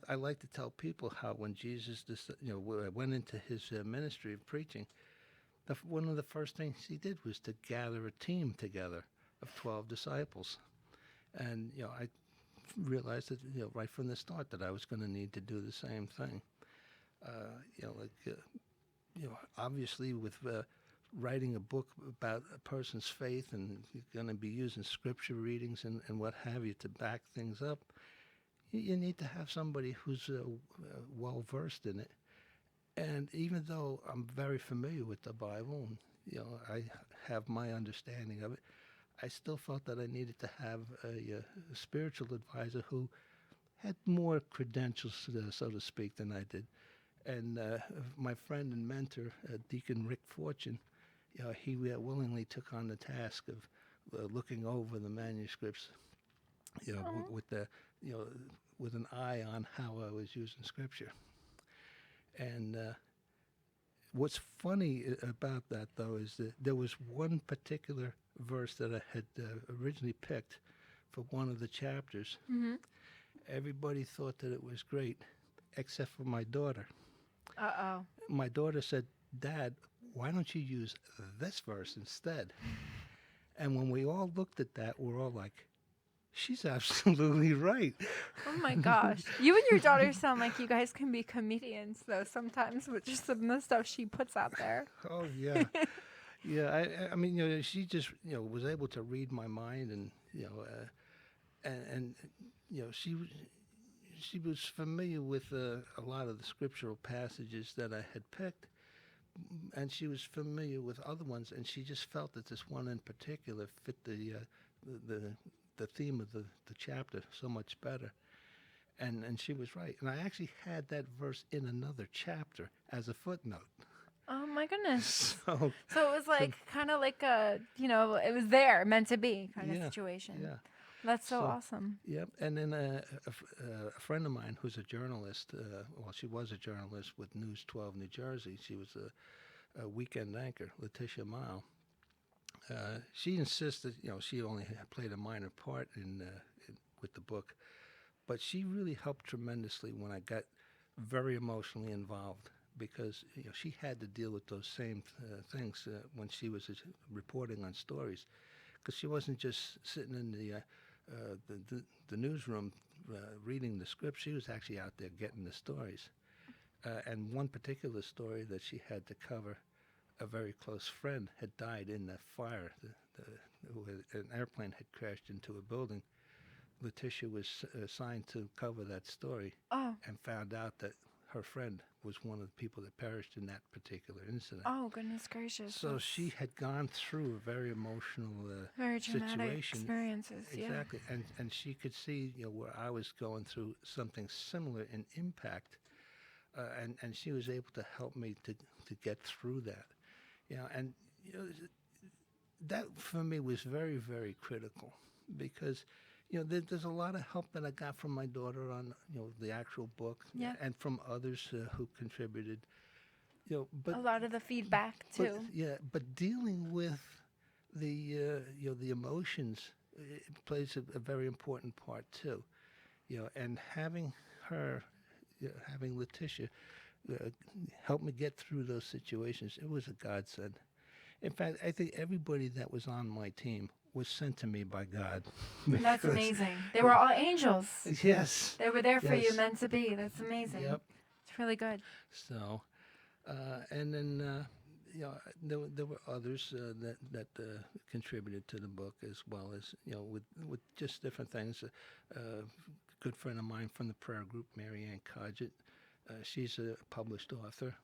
I like to tell people how when Jesus went into his ministry of preaching, one of the first things he did was to gather a team together of 12 disciples. And, I realized that, right from the start that I was going to need to do the same thing. Obviously with writing a book about a person's faith, and you're going to be using scripture readings and what have you to back things up, you need to have somebody who's well versed in it. And even though I'm very familiar with the Bible, and, I have my understanding of it, I still felt that I needed to have a spiritual advisor who had more credentials, so to speak, than I did. And my friend and mentor, Deacon Rick Fortune, he willingly took on the task of looking over the manuscripts, with the, with an eye on how I was using Scripture. And what's funny about that, though, is that there was one particular verse that I had originally picked for one of the chapters. Mm-hmm. Everybody thought that it was great, except for my daughter. Uh-oh. My daughter said, "Dad, why don't you use this verse instead?" And when we all looked at that, we're all like, she's absolutely right. Oh my gosh. You and your daughter sound like you guys can be comedians, though, sometimes, with just some of the stuff she puts out there. Oh, yeah. Yeah, I mean, she just, was able to read my mind, and, and she was familiar with a lot of the scriptural passages that I had picked, and she was familiar with other ones, and she just felt that this one in particular fit the theme of the chapter so much better. And she was right. And I actually had that verse in another chapter as a footnote. Oh my goodness. So So it was like kind of like a, it was there, meant to be kind of Yeah, situation. yeah. That's so So- awesome. Yep. And then a friend of mine who's a journalist, she was a journalist with News 12 New Jersey. She was a weekend anchor, Letitia Mile. She insisted, she only had played a minor part with the book, but she really helped tremendously when I got very emotionally involved, because she had to deal with those same things when she was reporting on stories, because she wasn't just sitting in the newsroom reading the script. She was actually out there getting the stories. And one particular story that she had to cover, a very close friend had died in that fire. An airplane had crashed into a building. Letitia was assigned to cover that story, Oh, and found out that her friend was one of the people that perished in that particular incident. oh, goodness gracious. So That's she had gone through a very emotional very traumatic situation. experiences. Yeah. Exactly, and she could see where I was going through something similar in impact, and she was able to help me to get through that. And that for me was very, very critical, because there's a lot of help that I got from my daughter on the actual book, Yeah. and from others who contributed. But A lot of the feedback too. but dealing with the the emotions, it plays a very important part too. And having her, having Letitia help me get through those situations, it was a godsend. In fact, I think everybody that was on my team was sent to me by God. That's Because- amazing. They were all angels. Yes. They were there for you, Yes. meant to be. That's amazing. Yep. It's really good. So, and then there were others that contributed to the book, as well as with just different things. A good friend of mine from the prayer group, Mary Ann Codgett, she's a published author,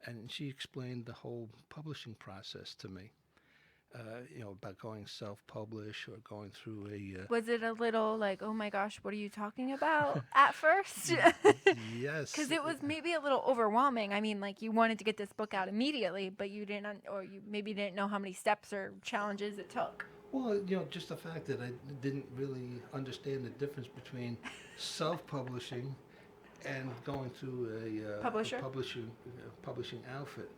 and she explained the whole publishing process to me. About going self-publish or going through a. Was it a little like, oh my gosh, what are you talking about at first? Yes. Because it was maybe a little overwhelming. I mean, like you wanted to get this book out immediately, but you didn't, or you maybe didn't know how many steps or challenges it took. Well, just the fact that I didn't really understand the difference between self-publishing and going through a Publisher? publishing outfit.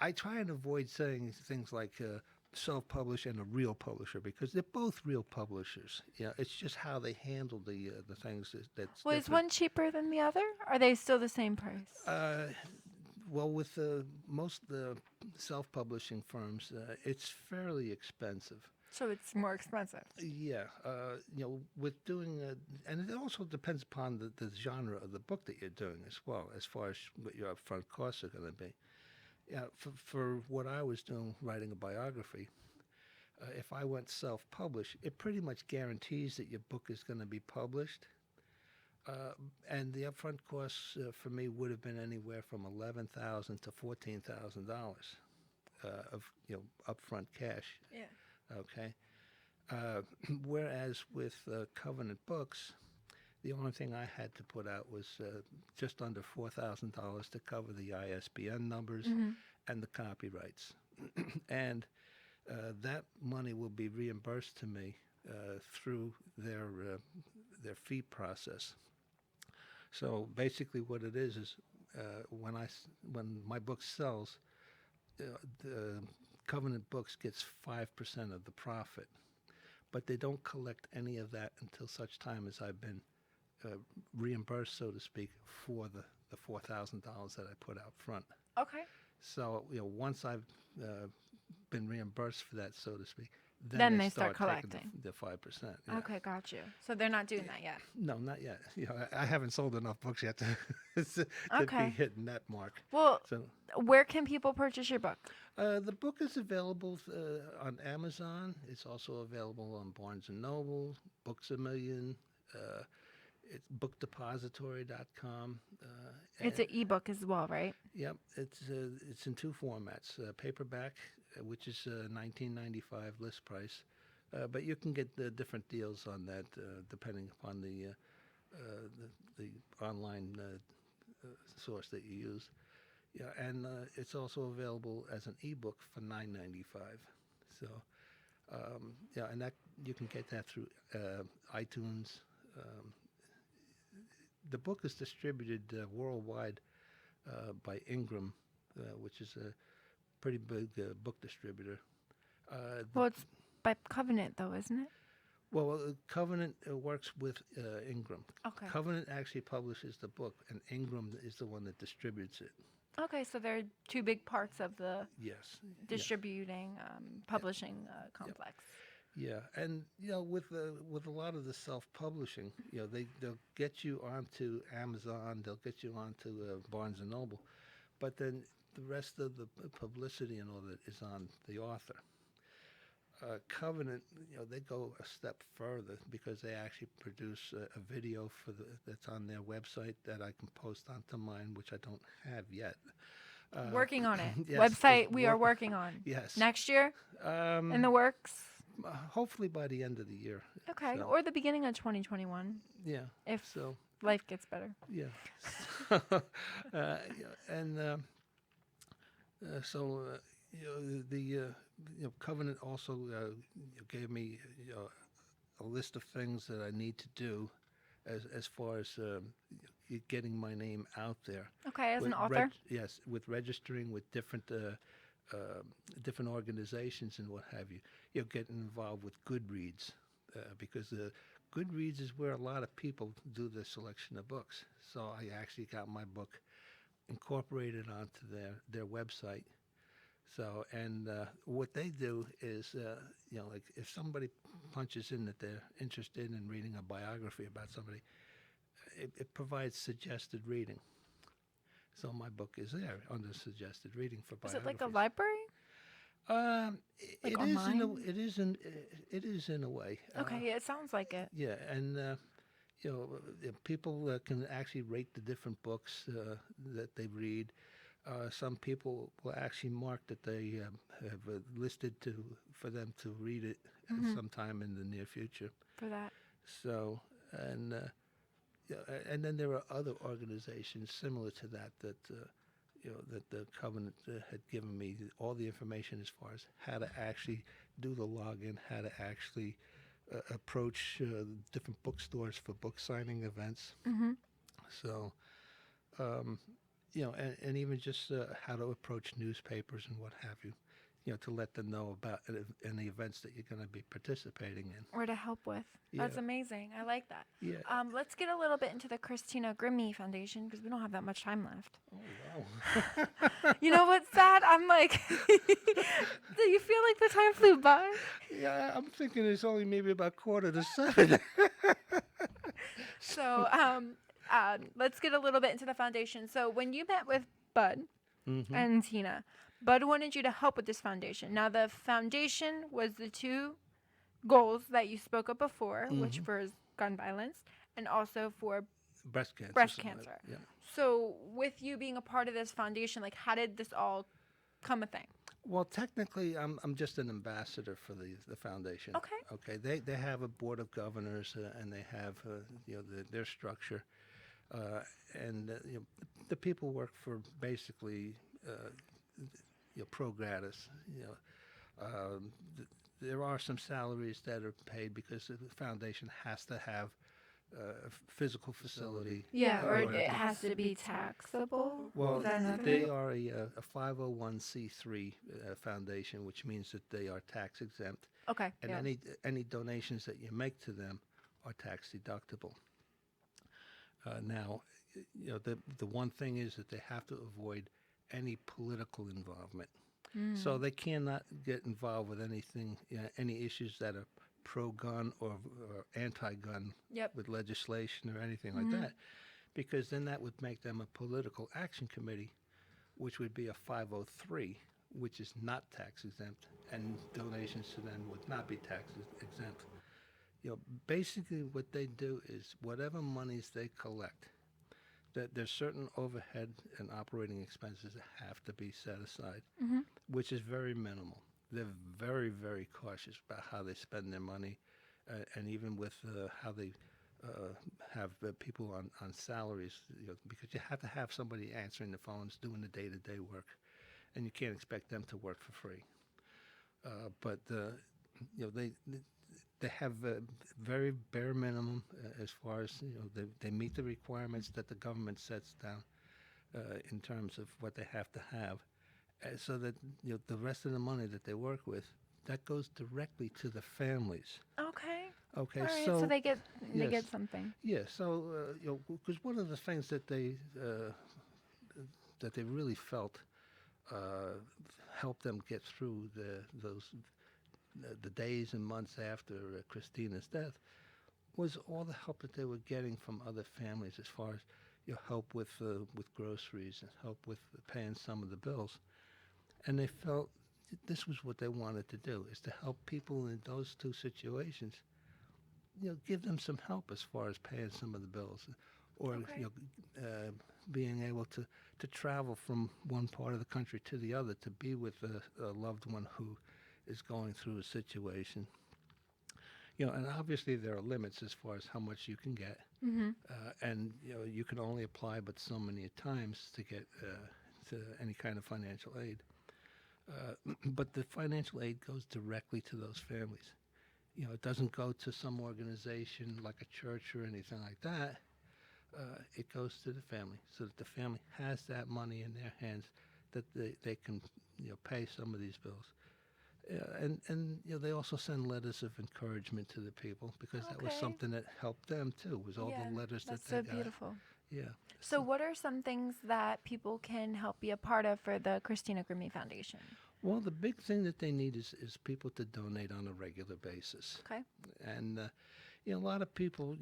I try and avoid saying things like self-publish and a real publisher because they're both real publishers. It's just how they handle the things that's Well, is different. one cheaper than the other? Are they still the same price? Well, with most of the self-publishing firms, it's fairly expensive. So it's more expensive. Yeah, with doing, and it also depends upon the genre of the book that you're doing as well, as far as what your upfront costs are going to be. Yeah, for what I was doing, writing a biography, if I went self-published, it pretty much guarantees that your book is going to be published. And the upfront costs for me would have been anywhere from $11,000 to $14,000 of upfront cash. Yeah. Okay. Whereas with Covenant Books, the only thing I had to put out was just under $4,000 to cover the ISBN numbers and the copyrights, and that money will be reimbursed to me through their fee process. So basically, what it is when my book sells, the Covenant Books gets 5% of the profit, but they don't collect any of that until such time as I've been reimbursed, so to speak, for the $4,000 that I put out front. Okay. So once I've been reimbursed for that, so to speak, Then they start taking collecting. the 5%. Yeah. Okay, got you. So they're not doing that yet. No, not yet. I haven't sold enough books yet to Okay. be hitting that mark. Well, So where can people purchase your book? the book is available on Amazon. It's also available on Barnes & Noble, Books A Million. It's bookdepository.com. It's an ebook as well, right? Yep, it's in two formats: paperback, which is $19.95 list price, but you can get the different deals on that depending upon the online source that you use. Yeah, and it's also available as an ebook for $9.95. So and that you can get that through iTunes. The book is distributed worldwide by Ingram, which is a pretty big book distributor. Well, it's by Covenant, though, isn't it? Well, Covenant works with Ingram. Okay. Covenant actually publishes the book, and Ingram is the one that distributes it. Okay, so there are two big parts of the Yes. distributing, publishing complex. Yeah, and with a lot of the self-publishing, they'll get you onto Amazon, they'll get you onto Barnes and Noble, but then the rest of the publicity and all that is on the author. Covenant, they go a step further because they actually produce a video that's on their website that I can post onto mine, which I don't have yet. Working on it. Yes, Website it's we are working on. Yes. Next year? In the works? Hopefully by the end of the year. Okay. So, Or the beginning of 2021, yeah. if So life gets better. yeah. And so the Covenant also gave me a list of things that I need to do as far as getting my name out there. Okay, as an With author? yes, with registering with different different organizations and what have you. You're getting involved with Goodreads because Goodreads is where a lot of people do the selection of books. So I actually got my book incorporated onto their website. So, and what they do is, like if somebody punches in that they're interested in reading a biography about somebody, it provides suggested reading. So my book is there under suggested reading for Is biographies. it like a library? Like online? It is in a way. Okay, yeah, it sounds like it. Yeah, and people can actually rate the different books that they read. Some people will actually mark that they have listed for them to read it sometime in the near future. For that. So, and then there are other organizations similar to that that the covenant had given me all the information as far as how to actually do the login, how to actually approach different bookstores for book signing events. Mm-hmm. So, and even just how to approach newspapers and what have you, to let them know about any events that you're going to be participating in. Or to help with. That's Yeah. amazing. I like that. Yeah. Let's get a little bit into the Christina Grimmie Foundation because we don't have that much time left. Oh, wow. You know what's sad? I'm like, do you feel like the time flew by? Yeah, I'm thinking it's only maybe about 6:45. So let's get a little bit into the foundation. So when you met with Bud Mm-hmm. and Tina, Bud wanted you to help with this foundation. Now the foundation was the two goals that you spoke of before, which was gun violence and also for Breast cancer. breast something like cancer. that, yeah. So with you being a part of this foundation, like how did this all come a thing? Well, technically, I'm just an ambassador for the foundation. Okay. Okay. They have a board of governors and they have their structure, and the people work for basically pro gratis. There are some salaries that are paid because the foundation has to have a physical facility. Yeah, or Or- it has to be taxable. Well, Is that another they thing? are a 501c3 foundation, which means that they are tax exempt, Okay. and Yeah. any donations that you make to them are tax deductible. Now, the one thing is that they have to avoid any political involvement. So they cannot get involved with anything, any issues that are pro-gun or anti-gun Yep. with legislation or anything like that, because then that would make them a political action committee, which would be a 503, which is not tax exempt, and donations to them would not be tax exempt. Basically what they do is whatever monies they collect, that there's certain overhead and operating expenses that have to be set aside, which is very minimal. They're very, very cautious about how they spend their money, and even with how they have people on salaries, because you have to have somebody answering the phones, doing the day-to-day work, and you can't expect them to work for free. But they have a very bare minimum as far as they meet the requirements that the government sets down in terms of what they have to have, so that the rest of the money that they work with, that goes directly to the families. Okay. Okay, All right. So they get yes. something. Yeah, so because one of the things that they really felt helped them get through the days and months after Christina's death was all the help that they were getting from other families, as far as help with groceries and help with paying some of the bills, and they felt this was what they wanted to do, is to help people in those two situations. Give them some help as far as paying some of the bills, or Okay. being able to travel from one part of the country to the other to be with a loved one who is going through a situation. And obviously there are limits as far as how much you can get, and you can only apply but so many times to get to any kind of financial aid. But the financial aid goes directly to those families. It doesn't go to some organization like a church or anything like that. It goes to the family, so that the family has that money in their hands, that they can pay some of these bills. And they also send letters of encouragement to the people, because that was Okay. something that helped them too, was all Yeah, the letters That's that they so got. beautiful. Yeah. So what are some things that people can help be a part of for the Christina Grimmie Foundation? Well, the big thing that they need is people to donate on a regular basis. Okay. And a lot of people,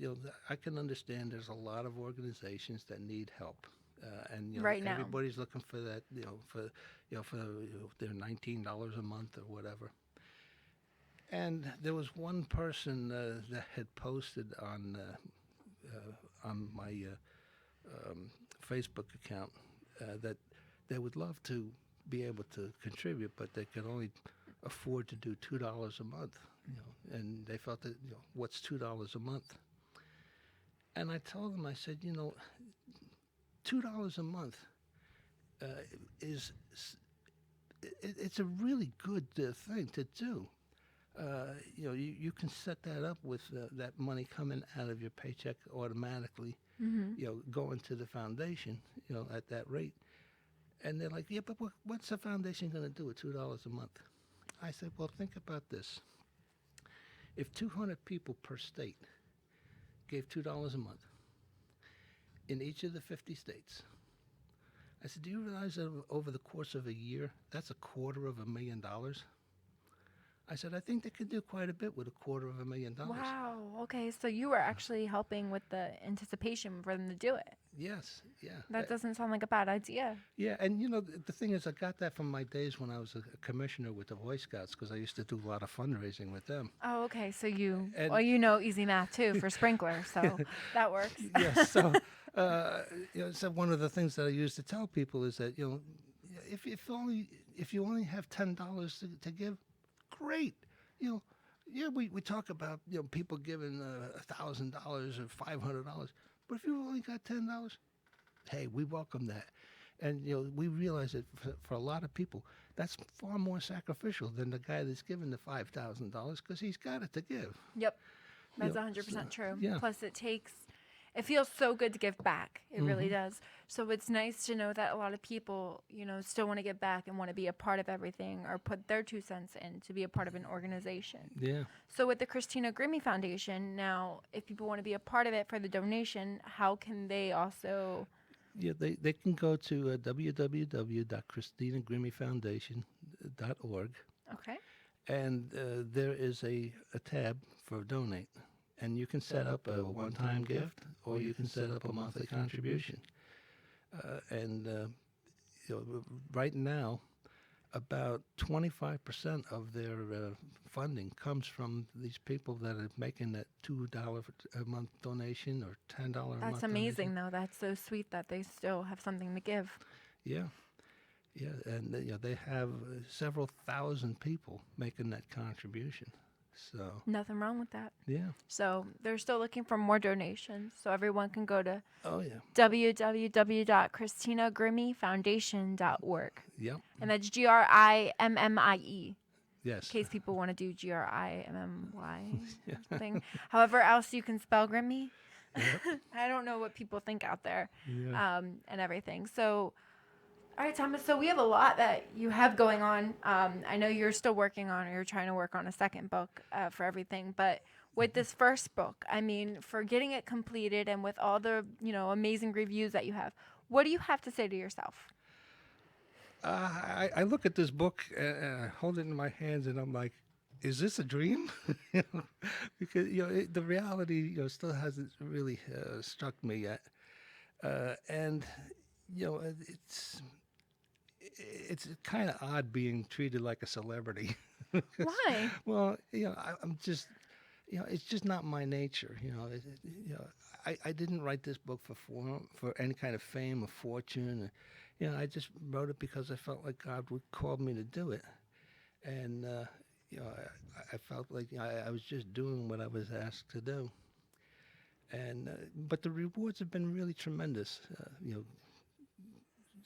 I can understand there's a lot of organizations that need help. And Right now. everybody's looking for that, for their $19 a month or whatever. And there was one person that had posted on my Facebook account that they would love to be able to contribute, but they could only afford to do $2 a month. And they felt that what's $2 a month? And I told them, I said, $2 a month is it's a really good thing to do. You can set that up with that money coming out of your paycheck automatically, going to the foundation, at that rate. And they're like, yeah, but what's the foundation going to do with $2 a month? I said, well, think about this. If 200 people per state gave $2 a month in each of the 50 states, I said, do you realize that over the course of a year, that's $250,000? I said, I think they could do quite a bit with $250,000. Wow. Okay, so you were actually helping with the anticipation for them to do it. Yes, yeah. That doesn't sound like a bad idea. Yeah, and the thing is, I got that from my days when I was a commissioner with the Boy Scouts, because I used to do a lot of fundraising with them. Oh, okay. So you easy math too for sprinkler, so that works. Yes, so so one of the things that I used to tell people is that if you only have $10 to give, great. We talk about people giving $1,000 or $500, but if you've only got $10, hey, we welcome that. And we realize that for a lot of people, that's far more sacrificial than the guy that's given the $5,000 because he's got it to give. Yep, that's 100% true. Yeah. Plus, it feels so good to give back. It really does. So it's nice to know that a lot of people, still want to give back and want to be a part of everything or put their 2 cents in to be a part of an organization. Yeah. So with the Christina Grimmie Foundation, now, if people want to be a part of it for the donation, how can they also... Yeah, they can go to www.christinagrimmiefoundation.org. Okay. And there is a tab for donate. And you can set up a one-time gift, or you can set up a monthly contribution. Right now, about 25% of their funding comes from these people that are making that $2 a month donation or $10 a month. That's amazing, though. That's so sweet that they still have something to give. Yeah. Yeah, and they have several thousand people making that contribution. So nothing wrong with that. Yeah. So they're still looking for more donations. So everyone can go to www.christinagrimmiefoundation.org. Yep. And that's GRIMMIE. Yes. In case people want to do GRIMMY thing. However else you can spell Grimmie. Yep. I don't know what people think out there. Yeah. And everything. So all right, Thomas, so we have a lot that you have going on. I know you're still working on, or you're trying to work on a second book for everything. But with this first book, I mean, for getting it completed and with all the, amazing reviews that you have, what do you have to say to yourself? I look at this book and I hold it in my hands and I'm like, is this a dream? Because, the reality, still hasn't really struck me yet. And, it's kind of odd being treated like a celebrity. Why? Well, I'm just, it's just not my nature. I didn't write this book for any kind of fame or fortune. I just wrote it because I felt like God would call me to do it, and I felt like I was just doing what I was asked to do. And but the rewards have been really tremendous.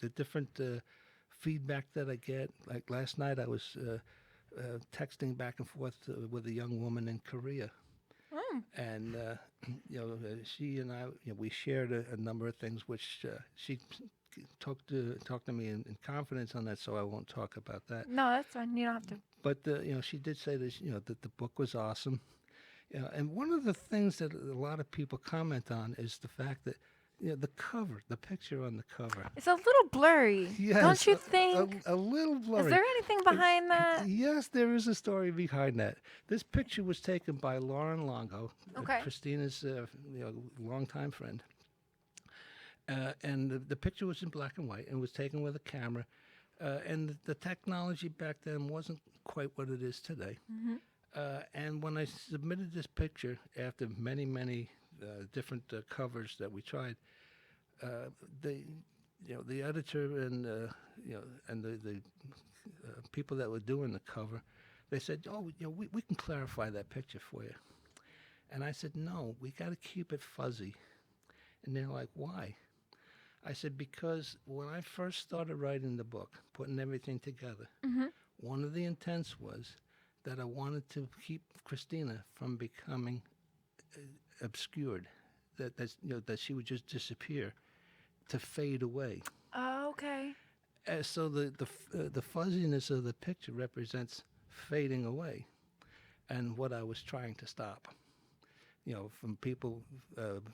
The different feedback that I get. Like last night, I was texting back and forth with a young woman in Korea, and she and I, we shared a number of things, which she talked to me in confidence on that, so I won't talk about that. No, that's fine. You don't have to. But she did say this, that the book was awesome. And one of the things that a lot of people comment on is the fact that the cover, the picture on the cover. It's a little blurry. Yes, don't you think? A little blurry. Is there anything behind that? Yes, there is a story behind that. This picture was taken by Lauren Longo, Okay. Christina's longtime friend. And the picture was in black and white and was taken with a camera. And the technology back then wasn't quite what it is today. Mm-hmm. And when I submitted this picture after many, many different covers that we tried, the editor and the people that were doing the cover, they said, we can clarify that picture for you. And I said, no, we got to keep it fuzzy. And they're like, why? I said, because when I first started writing the book, putting everything together, one of the intents was that I wanted to keep Christina from becoming obscured, that she would just disappear, to fade away. Oh, okay. So the fuzziness of the picture represents fading away, and what I was trying to stop. From people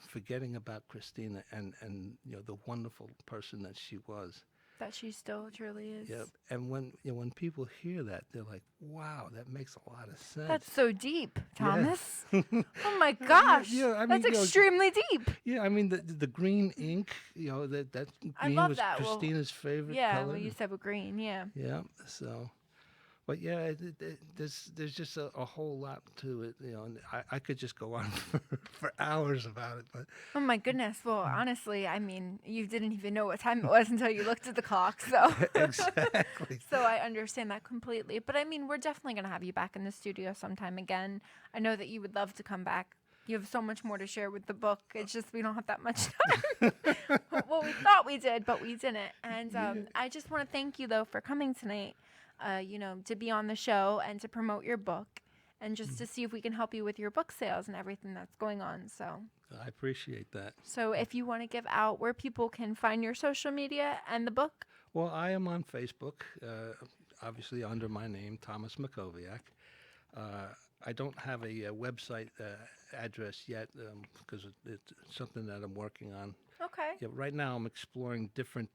forgetting about Christina and the wonderful person that she was. That she still truly is. Yep. And when people hear that, they're like, "Wow, that makes a lot of sense." That's so deep, Thomas. Oh my gosh. I mean, that's extremely deep. Yeah, I mean the green ink, that I green love was that. Well, Christina's favorite Yeah, color. well, you said with green, yeah. Yeah. So, but yeah, there's just a whole lot to it, and I could just go on for hours about it, but. Oh my goodness. Well, honestly, I mean, you didn't even know what time it was until you looked at the clock, so. Exactly. So I understand that completely. But I mean, we're definitely going to have you back in the studio sometime again. I know that you would love to come back. You have so much more to share with the book. It's just we don't have that much time. Well, we thought we did, but we didn't. And I just want to thank you, though, for coming tonight, to be on the show and to promote your book and just to see if we can help you with your book sales and everything that's going on. So I appreciate that. So if you want to give out where people can find your social media and the book. Well, I am on Facebook, obviously under my name, Thomas Makoviak. I don't have a website address yet because it's something that I'm working on. Okay. Yeah, right now I'm exploring different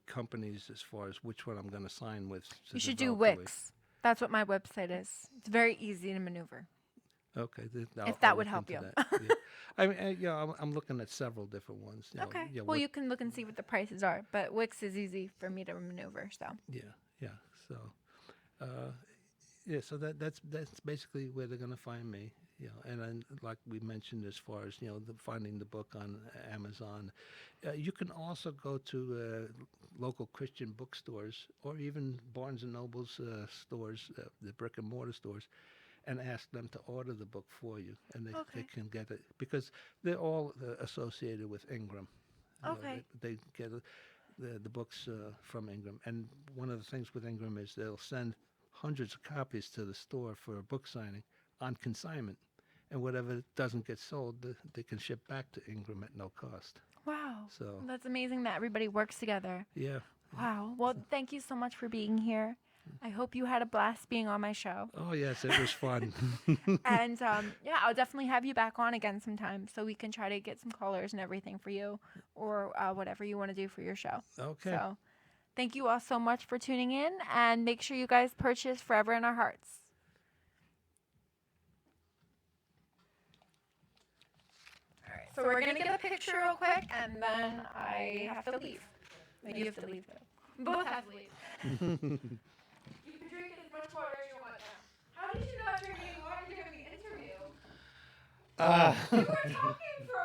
companies as far as which one I'm going to sign with. You should do develop the Wix. That's what my website is. It's very easy to maneuver. Okay. If that I'll would look help into you. that, yeah. I mean, I'm looking at several different ones. Okay. Yeah, Well, you can look and see what the prices are, but Wix is easy for me to maneuver. So. Yeah. So, so that's basically where they're going to find me. And then, like we mentioned, as far as finding the book on Amazon, you can also go to local Christian bookstores or even Barnes and Noble's stores, the brick and mortar stores, and ask them to order the book for you, and they can get it because they're all associated with Ingram. Okay. They get the books from Ingram, and one of the things with Ingram is they'll send hundreds of copies to the store for a book signing on consignment, and whatever doesn't get sold, they can ship back to Ingram at no cost. Wow. So That's amazing that everybody works together. yeah. Wow. Well, thank you so much for being here. I hope you had a blast being on my show. Oh yes, it was fun. And I'll definitely have you back on again sometime so we can try to get some colors and everything for you or whatever you want to do for your show. Okay. So thank you all so much for tuning in, and make sure you guys purchase Forever in Our Hearts. All right, so we're going to get a picture real quick, and then I have to leave. Maybe you have to leave, though. Both have to leave. You can drink as much water as you want now. How did you not drink any water during the interview? You were talking for